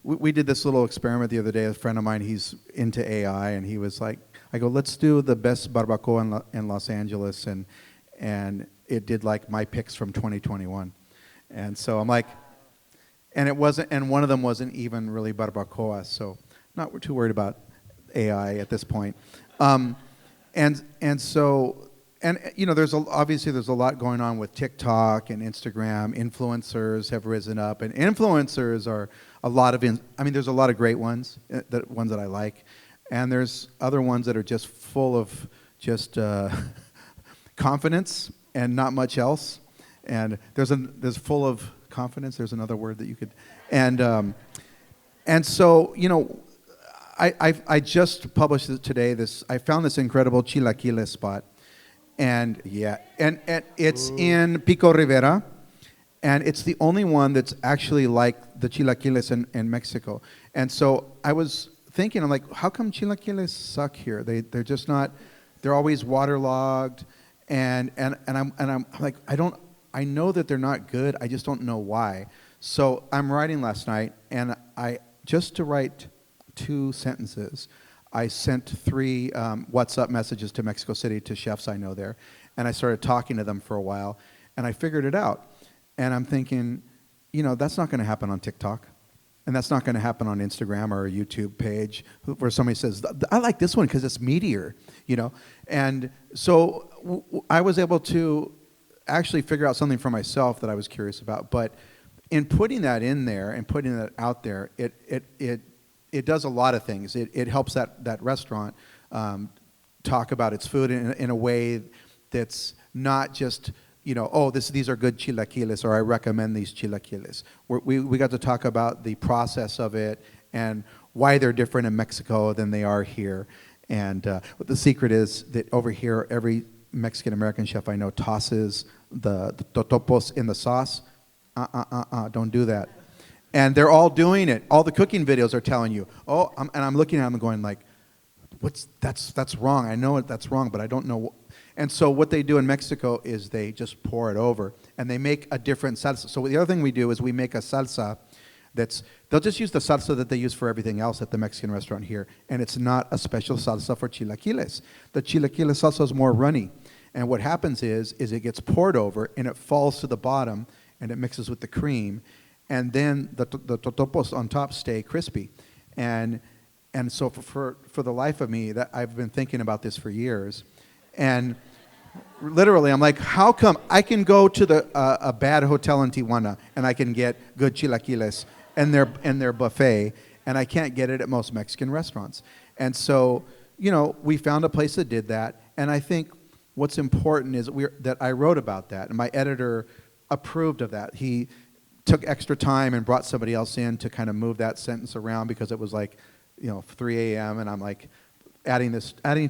we did this little experiment the other day. A friend of mine, he's into AI, and he was like, I go, let's do the best barbacoa in Los Angeles, and it did like my picks from 2021. And so I'm like, and it wasn't, and one of them wasn't even really barbacoa, so not too worried about AI at this point. And so, and you know, obviously there's a lot going on with TikTok and Instagram. Influencers have risen up, and influencers are a lot of, there's a lot of great ones, ones that I like, and there's other ones that are just full of just confidence and not much else. And there's full of confidence. There's another word that you could, and so, you know, I just published today I found this incredible chilaquiles spot, and yeah, and it's in Pico Rivera, and it's the only one that's actually like the chilaquiles in Mexico. And so I was thinking, I'm like, how come chilaquiles suck here? They're just not. They're always waterlogged, and I'm like, I know that they're not good. I just don't know why. So I'm writing last night, and just to write 2 sentences, I sent 3 WhatsApp messages to Mexico City to chefs I know there, and I started talking to them for a while, and I figured it out. And I'm thinking, you know, that's not going to happen on TikTok, and that's not going to happen on Instagram or a YouTube page where somebody says, I like this one because it's meatier, you know. And so I was able to actually figure out something for myself that I was curious about. But in putting that in there and putting that out there, it does a lot of things. It helps that restaurant talk about its food in a way that's not just, you know, oh, these are good chilaquiles, or I recommend these chilaquiles. We got to talk about the process of it and why they're different in Mexico than they are here. And the secret is that over here, every Mexican-American chef I know tosses the totopos in the sauce. Don't do that. And they're all doing it. All the cooking videos are telling you, oh, and I'm looking at them and going like, that's wrong. I know that's wrong, but I don't know. And so what they do in Mexico is they just pour it over, and they make a different salsa. So the other thing we do is we make a salsa they'll just use the salsa that they use for everything else at the Mexican restaurant here, and it's not a special salsa for chilaquiles. The chilaquiles salsa is more runny, and what happens is it gets poured over, and it falls to the bottom, and it mixes with the cream, and then the totopos on top stay crispy. And so for the life of me, that I've been thinking about this for years, and literally I'm like, how come I can go to a bad hotel in Tijuana and I can get good chilaquiles and their buffet, and I can't get it at most Mexican restaurants? And so, you know, we found a place that did that, and I think what's important is that I wrote about that, and my editor approved of that. He took extra time and brought somebody else in to kind of move that sentence around, because it was like, you know, 3 a.m. and I'm like adding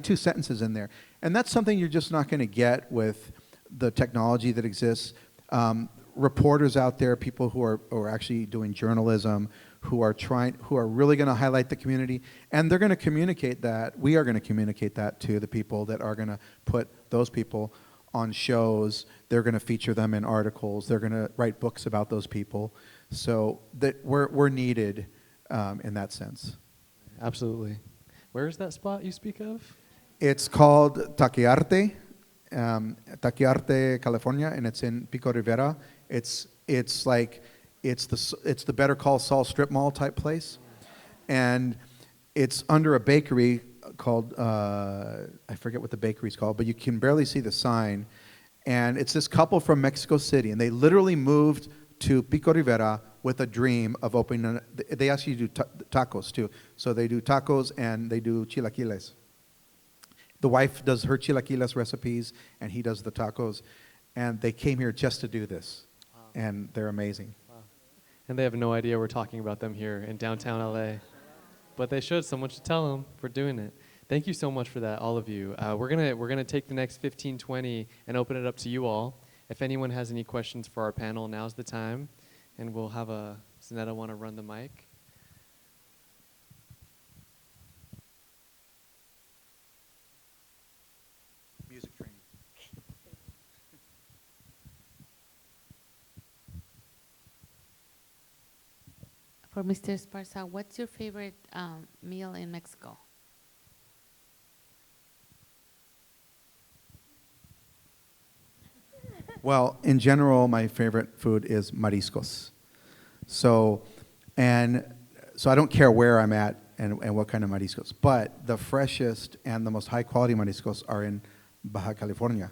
2 sentences in there. And that's something you're just not going to get with the technology that exists. Reporters out there, people who are actually doing journalism, who are really going to highlight the community, and they're going to communicate that. We are going to communicate that to the people that are going to put those people on shows. They're going to feature them in articles. They're going to write books about those people. So that we're needed in that sense. Absolutely. Where is that spot you speak of? It's called Taquiarte, California, and it's in Pico Rivera. It's the Better Call Saul strip mall type place, and it's under a bakery called I forget what the bakery's called, but you can barely see the sign. And it's this couple from Mexico City, and they literally moved to Pico Rivera with a dream of opening. They actually do tacos too. So they do tacos and they do chilaquiles. The wife does her chilaquiles recipes, and he does the tacos. And they came here just to do this, and they're amazing. Wow. And they have no idea we're talking about them here in downtown LA. But they should. Someone should tell them we're doing it. Thank you so much for that, all of you. We're gonna take the next 15, 20 and open it up to you all. If anyone has any questions for our panel, now's the time. And we'll have Zanetta want to run the mic. Music training. For Mr. Esparza, what's your favorite meal in Mexico? Well, in general, my favorite food is mariscos. So I don't care where I'm at and what kind of mariscos, but the freshest and the most high quality mariscos are in Baja California.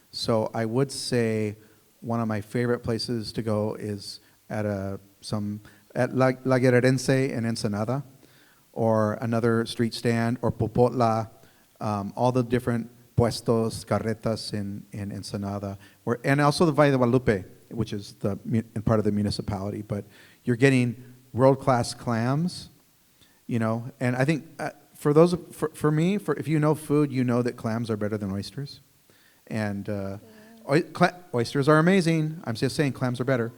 So I would say one of my favorite places to go is at La Guerrerense in Ensenada, or another street stand, or Popotla, all the different puestos, carretas in Ensenada, and also the Valle de Guadalupe, which is part of the municipality. But you're getting world-class clams, and I think for me, if you know food, you know that clams are better than oysters. And oysters are amazing. I'm just saying clams are better.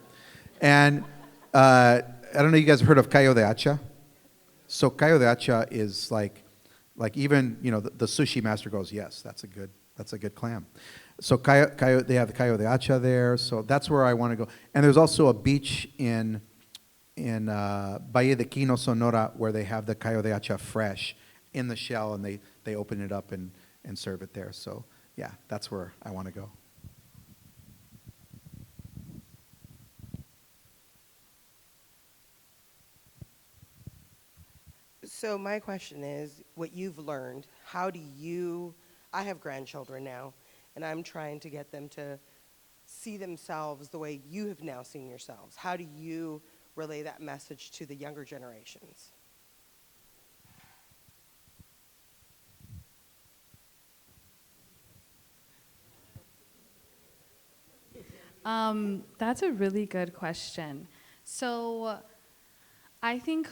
And I don't know if you guys have heard of callo de hacha. So callo de hacha is like even, the sushi master goes, yes, that's a good clam. So they have the callo de hacha there. So that's where I want to go. And there's also a beach in Valle de Quino, Sonora, where they have the callo de hacha fresh in the shell, and they open it up and serve it there. So yeah, that's where I want to go. So my question is, what you've learned, I have grandchildren now, and I'm trying to get them to see themselves the way you have now seen yourselves. How do you relay that message to the younger generations? That's a really good question. So I think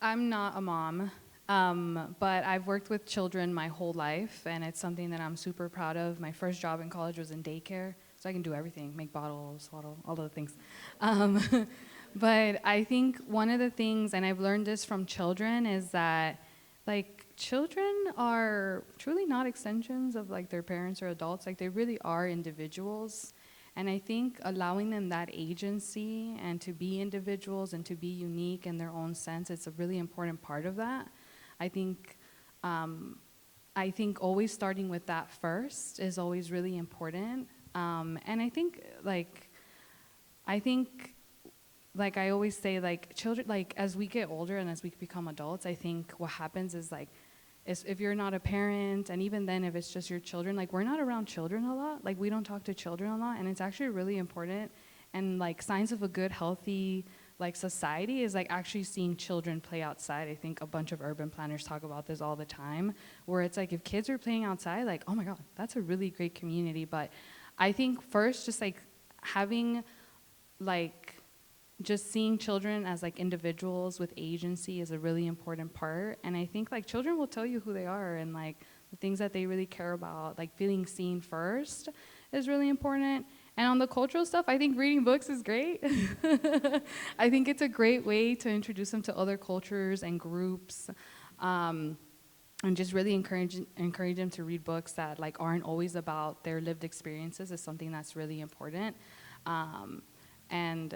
I'm not a mom, but I've worked with children my whole life, and it's something that I'm super proud of. My first job in college was in daycare, so I can do everything, make bottles, all the things. But I think one of the things, and I've learned this from children, is that children are truly not extensions of their parents or adults. They really are individuals. And I think allowing them that agency and to be individuals and to be unique in their own sense, it's a really important part of that. I think always starting with that first is always really important. And I think I always say, children, as we get older and as we become adults, I think what happens is if you're not a parent, and even then if it's just your children, we're not around children a lot. We don't talk to children a lot, and it's actually really important. And signs of a good, healthy society is actually seeing children play outside. I think a bunch of urban planners talk about this all the time, where it's if kids are playing outside, oh my God, that's a really great community. But I think first just having just seeing children as individuals with agency is a really important part. And I think children will tell you who they are and the things that they really care about. Feeling seen first is really important. And on the cultural stuff, I think reading books is great. I think it's a great way to introduce them to other cultures and groups, and just really encourage them to read books that aren't always about their lived experiences is something that's really important. And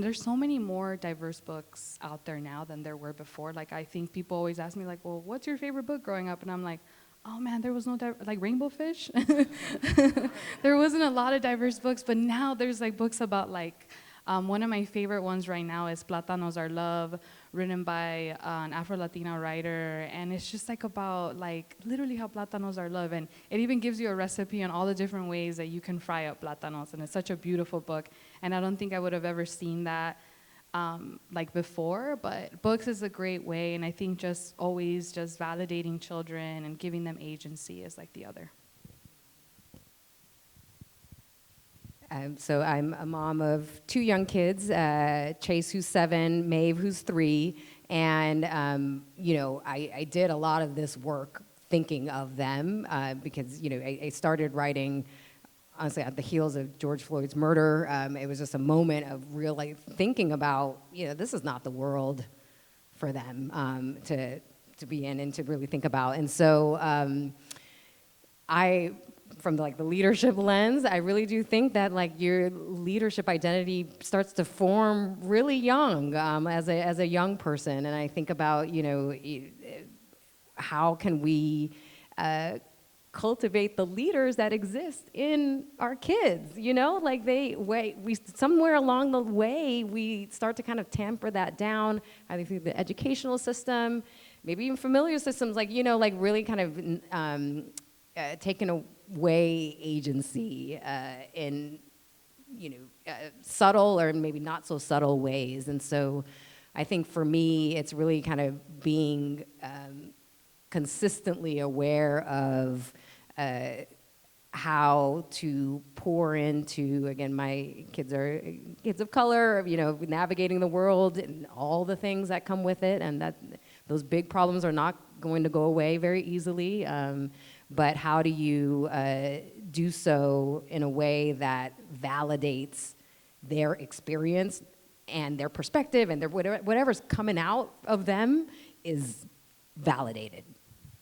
there's so many more diverse books out there now than there were before. I think people always ask me well, what's your favorite book growing up? And I'm oh man, there was no, Rainbow Fish. There wasn't a lot of diverse books, but now there's books about one of my favorite ones right now is Plátanos Are Love, written by an Afro-Latina writer, and it's just about literally how plátanos are love, and it even gives you a recipe on all the different ways that you can fry up plátanos, and it's such a beautiful book, and I don't think I would have ever seen that like before, but books is a great way, and I think just always just validating children and giving them agency is like the other. So I'm a mom of 2 young kids, Chase, who's 7, Maeve, who's 3, and you know, I did a lot of this work thinking of them because, you know, I started writing, honestly, at the heels of George Floyd's murder. It was just a moment of real, like, thinking about, you know, this is not the world for them to be in and to really think about. And so from like the leadership lens, I really do think that like your leadership identity starts to form really young as a young person. And I think about, you know, how can we cultivate the leaders that exist in our kids, you know, like we somewhere along the way, we start to kind of tamper that down, either through the educational system, maybe even familiar systems, like, you know, like really kind of taking away agency in, you know, subtle or maybe not so subtle ways. And so I think for me, it's really kind of being consistently aware of how to pour into, again, my kids are kids of color, you know, navigating the world and all the things that come with it, and that those big problems are not going to go away very easily. But how do you do so in a way that validates their experience and their perspective and their whatever's coming out of them is validated,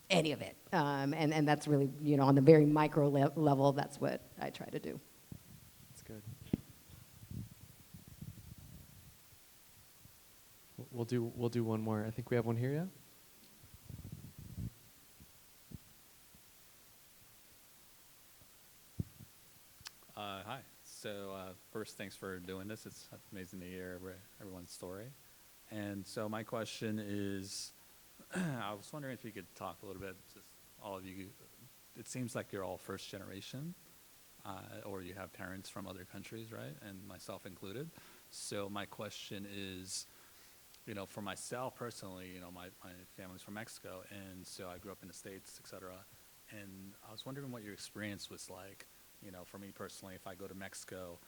any of it. And that's really, you know, on the very micro level, that's what I try to do. That's good. We'll do one more. I think we have one here, yeah? Hi. So first, thanks for doing this. It's amazing to hear everyone's story. And so my question is, I was wondering if you could talk a little bit, just all of you, it seems like you're all first generation, or you have parents from other countries, right? And myself included. So my question is, you know, for myself personally, you know, my family's from Mexico, and so I grew up in the States, et cetera. And I was wondering what your experience was like. You know, for me personally, if I go to Mexico,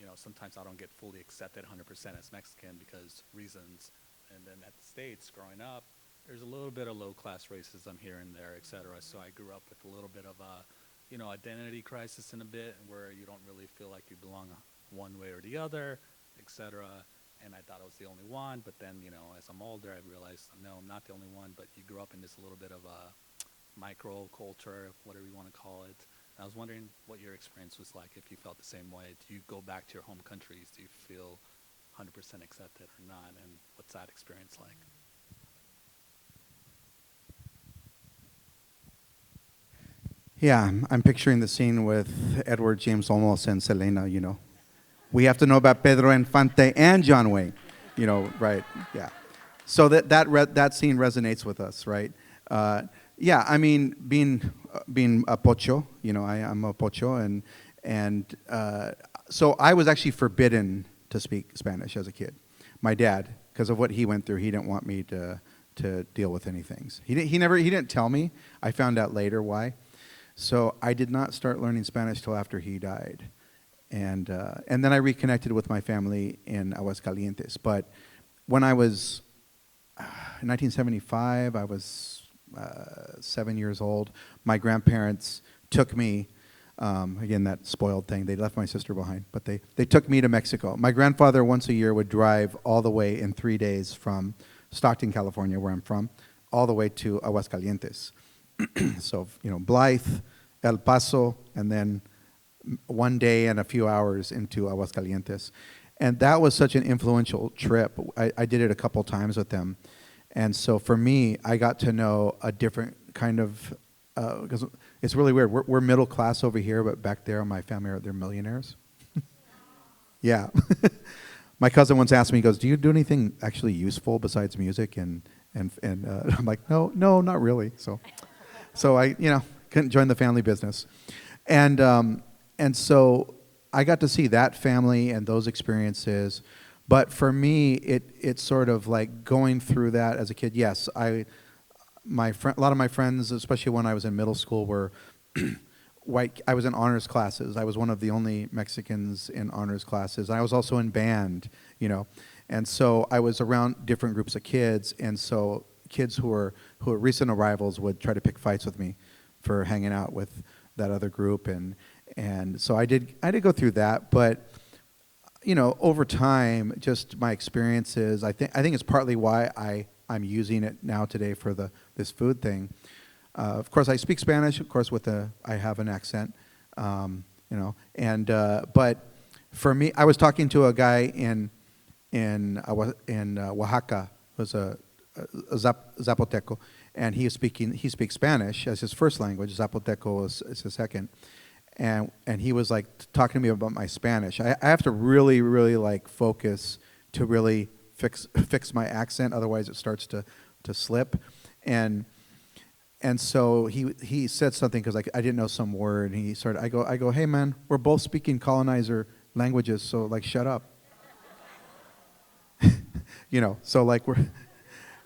you know, sometimes I don't get fully accepted 100% as Mexican because reasons. And then at the States, growing up, there's a little bit of low-class racism here and there, et cetera. So I grew up with a little bit of a, you know, identity crisis in a bit, where you don't really feel like you belong one way or the other, et cetera. And I thought I was the only one, but then, you know, as I'm older, I realized, no, I'm not the only one, but you grew up in this little bit of a micro culture, whatever you want to call it. I was wondering what your experience was like, if you felt the same way. Do you go back to your home countries? Do you feel 100% accepted or not? And what's that experience like? Yeah, I'm picturing the scene with Edward James Olmos and Selena, you know. We have to know about Pedro Infante and John Wayne, you know, right, yeah. So that scene resonates with us, right? Yeah, I mean, being a pocho, you know, I'm a pocho, and so I was actually forbidden to speak Spanish as a kid. My dad, because of what he went through, he didn't want me to deal with any things. He didn't tell me. I found out later why. So I did not start learning Spanish till after he died, and then I reconnected with my family in Aguascalientes. But when I was in 1975, I was 7 years old. My grandparents took me, again, that spoiled thing, they left my sister behind, but they took me to Mexico. My grandfather once a year would drive all the way in 3 days from Stockton, California, where I'm from, all the way to Aguascalientes. So, you know, Blythe, El Paso, and then 1 day and a few hours into Aguascalientes. And that was such an influential trip. I did it a couple times with them. And so for me, I got to know a different kind of, because it's really weird. We're middle class over here, but back there, my family, they're millionaires. Yeah. My cousin once asked me, he goes, do you do anything actually useful besides music? And I'm like, no, not really. So I, you know, couldn't join the family business. And so I got to see that family and those experiences. But for me, it's sort of like going through that as a kid. Yes, a lot of my friends, especially when I was in middle school, were white. I was in honors classes. I was one of the only Mexicans in honors classes. I was also in band, you know, and so I was around different groups of kids, and so kids who were recent arrivals would try to pick fights with me for hanging out with that other group, and so I did go through that, but you know, over time, just my experiences, I think it's partly why I'm using it now today for this food thing. Of course, I speak Spanish. Of course, I have an accent, you know. And but for me, I was talking to a guy in Oaxaca, who's a Zapoteco, and he speaks Spanish as his first language. Zapoteco is his second. And he was like talking to me about my Spanish. I have to really, really like focus to really fix my accent. Otherwise, it starts to slip. And so he said something because I didn't know some word. And he started. I go, hey man, we're both speaking colonizer languages, so like shut up. You know. So like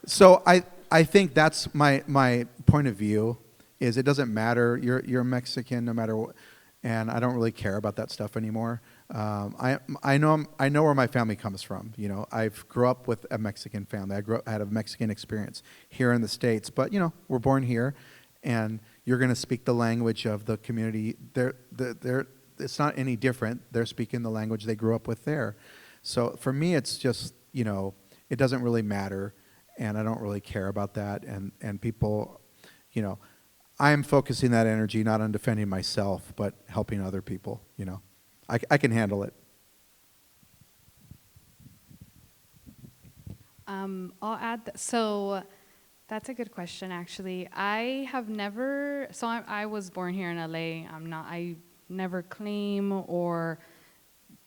So I think that's my point of view. Is it doesn't matter. You're Mexican no matter what. And I don't really care about that stuff anymore. I know where my family comes from. You know, I grew up with a Mexican family. I had a Mexican experience here in the States. But you know, we're born here, and you're going to speak the language of the community. It's not any different. They're speaking the language they grew up with there. So for me, it's just, you know, it doesn't really matter, and I don't really care about that. And people, you know. I'm focusing that energy not on defending myself, but helping other people, you know. I can handle it. I'll add, so that's a good question, actually. I was born here in LA. I never claim or,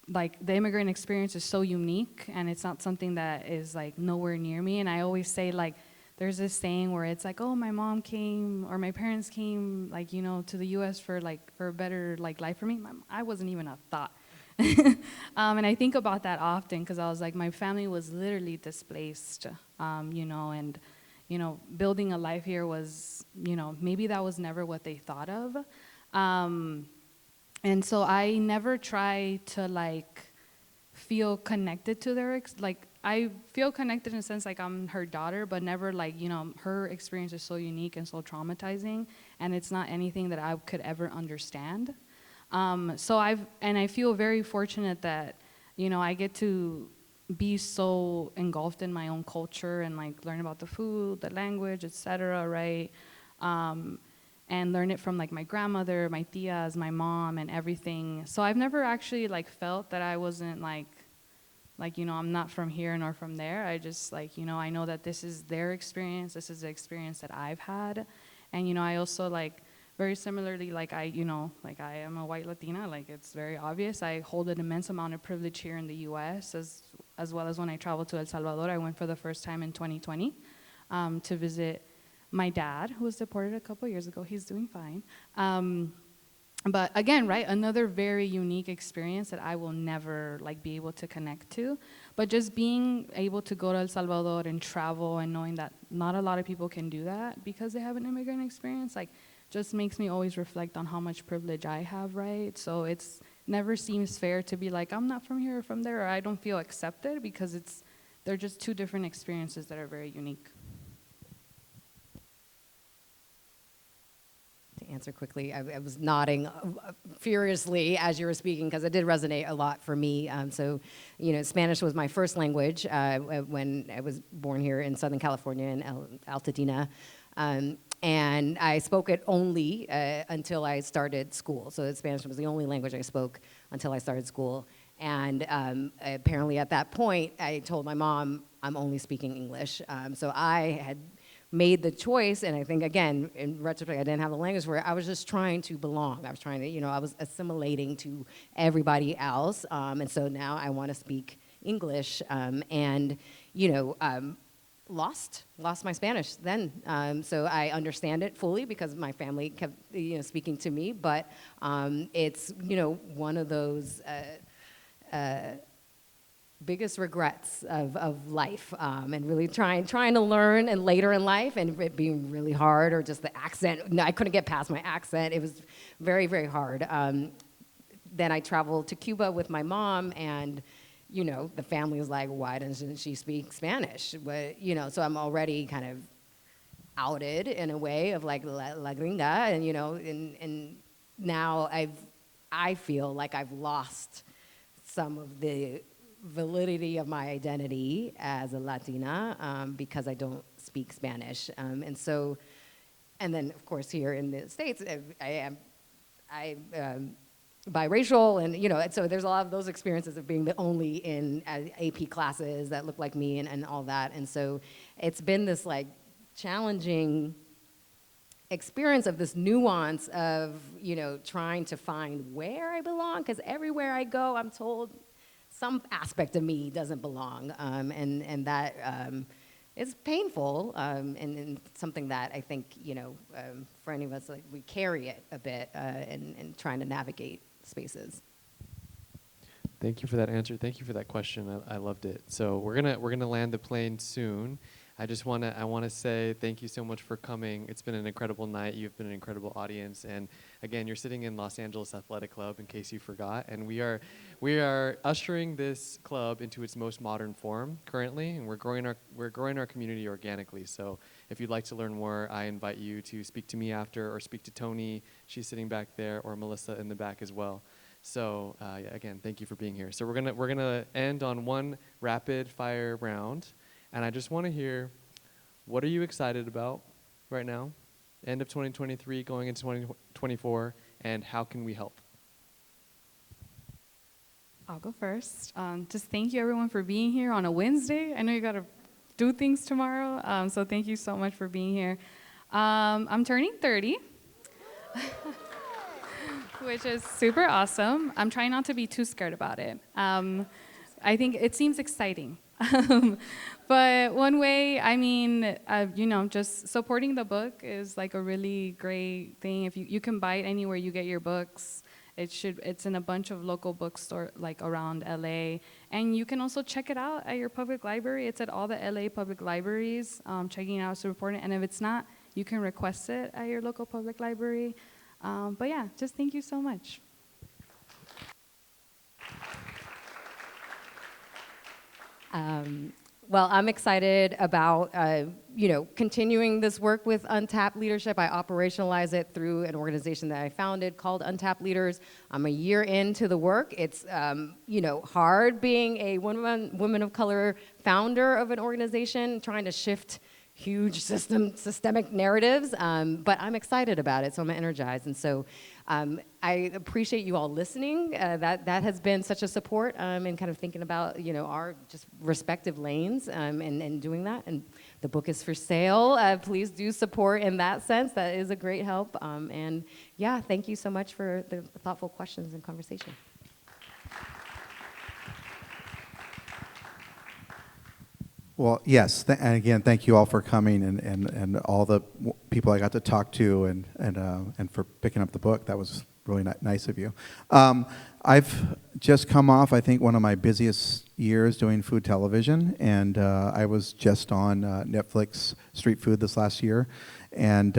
like, the immigrant experience is so unique, and it's not something that is, like, nowhere near me. And I always say, like, there's this saying where it's like, oh, my mom came or my parents came, like, you know, to the U.S. for a better like life for me. I wasn't even a thought. And I think about that often because I was like, my family was literally displaced, you know, and, you know, building a life here was, you know, maybe that was never what they thought of. And so I never try to like feel connected to I feel connected in a sense like I'm her daughter, but never like, you know, her experience is so unique and so traumatizing, and it's not anything that I could ever understand. So I feel very fortunate that, you know, I get to be so engulfed in my own culture and like learn about the food, the language, etc., right? And learn it from like my grandmother, my tias, my mom, and everything. So I've never actually like felt that I wasn't like, you know, I'm not from here nor from there. I just like, you know, I know that this is their experience. This is the experience that I've had. And, you know, I also like very similarly, like I am a white Latina, like it's very obvious. I hold an immense amount of privilege here in the US as well as when I traveled to El Salvador. I went for the first time in 2020 to visit my dad, who was deported a couple years ago. He's doing fine. But again, right, another very unique experience that I will never like be able to connect to. But just being able to go to El Salvador and travel and knowing that not a lot of people can do that because they have an immigrant experience, like just makes me always reflect on how much privilege I have, right? So it's never seems fair to be like, I'm not from here or from there, or I don't feel accepted, because they're just two different experiences that are very unique. To answer quickly, I was nodding furiously as you were speaking because it did resonate a lot for me. So, you know, Spanish was my first language when I was born here in Southern California in Altadena. And I spoke it only until I started school. So Spanish was the only language I spoke until I started school. And apparently at that point, I told my mom, I'm only speaking English. So I had made the choice, and I think, again, in retrospect, I didn't have the language for it. I was just trying to belong. I was trying to, you know, I was assimilating to everybody else. And so now I want to speak English. And, you know, lost my Spanish then. So I understand it fully because my family kept, you know, speaking to me. But it's, you know, one of those biggest regrets of life, and really trying to learn and later in life, and it being really hard, or just the accent. No, I couldn't get past my accent. It was very, very hard. Then I traveled to Cuba with my mom, and the family was like, why doesn't she speak Spanish? But, so I'm already kind of outed in a way of like la gringa, and, and now I feel like I've lost some of the validity of my identity as a Latina, because I don't speak Spanish. And then of course here in the States, I am biracial, and so there's a lot of those experiences of being the only in AP classes that look like me and all that. And so it's been this like challenging experience of this nuance of, trying to find where I belong, because everywhere I go, I'm told some aspect of me doesn't belong, and that is painful, and something that I think, for any of us, like, we carry it a bit in trying to navigate spaces. Thank you for that answer. Thank you for that question. I loved it. So we're gonna land the plane soon. I want to say thank you so much for coming. It's been an incredible night. You've been an incredible audience, and again, you're sitting in Los Angeles Athletic Club, in case you forgot. And we are ushering this club into its most modern form currently, and we're growing our community organically. So if you'd like to learn more, I invite you to speak to me after, or speak to Tony. She's sitting back there, or Melissa in the back as well. So again, thank you for being here. So we're gonna end on one rapid fire round. And I just want to hear, what are you excited about right now? End of 2023, going into 2024, and how can we help? I'll go first. Just thank you everyone for being here on a Wednesday. I know you got to do things tomorrow, so thank you so much for being here. I'm turning 30, which is super awesome. I'm trying not to be too scared about it. I think it seems exciting. But one way, just supporting the book is like a really great thing. If you can buy it anywhere you get your books. It's in a bunch of local bookstores like around LA. And you can also check it out at your public library. It's at all the LA public libraries. Checking it out is super important. And if it's not, you can request it at your local public library. But yeah, just thank you so much. Well, I'm excited about, continuing this work with Untapped Leadership. I operationalize it through an organization that I founded called Untapped Leaders. I'm a year into the work. It's, hard being a woman of color founder of an organization, trying to shift huge systemic narratives, but I'm excited about it, so I'm energized. And so I appreciate you all listening. That has been such a support in kind of thinking about, our just respective lanes and doing that. And the book is for sale. Please do support in that sense. That is a great help. And yeah, thank you so much for the thoughtful questions and conversation. Well, yes, and again, thank you all for coming, and all the people I got to talk to, and for picking up the book. That was really nice of you. I've just come off, I think, one of my busiest years doing food television, and I was just on Netflix Street Food this last year, and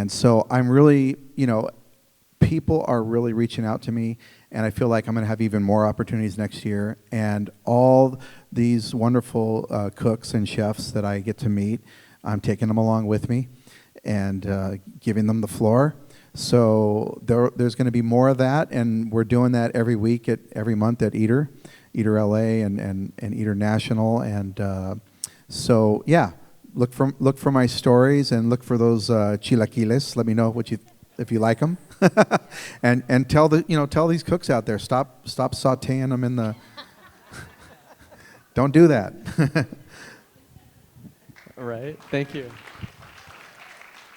so I'm really, people are really reaching out to me, and I feel like I'm going to have even more opportunities next year. And all these wonderful cooks and chefs that I get to meet, I'm taking them along with me and giving them the floor. So there's going to be more of that, and we're doing that every week, every month at Eater LA and Eater National. And so yeah, look for my stories and look for those chilaquiles. Let me know if you like them. and tell these cooks out there, stop sautéing them in the don't do that. All right, thank you.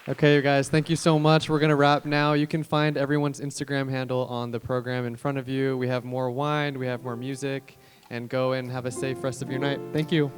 Okay, you guys, thank you so much. We're gonna wrap now. You can find everyone's Instagram handle on the program in front of you. We have more wine, we have more music, and go and have a safe rest of your night. Thank you.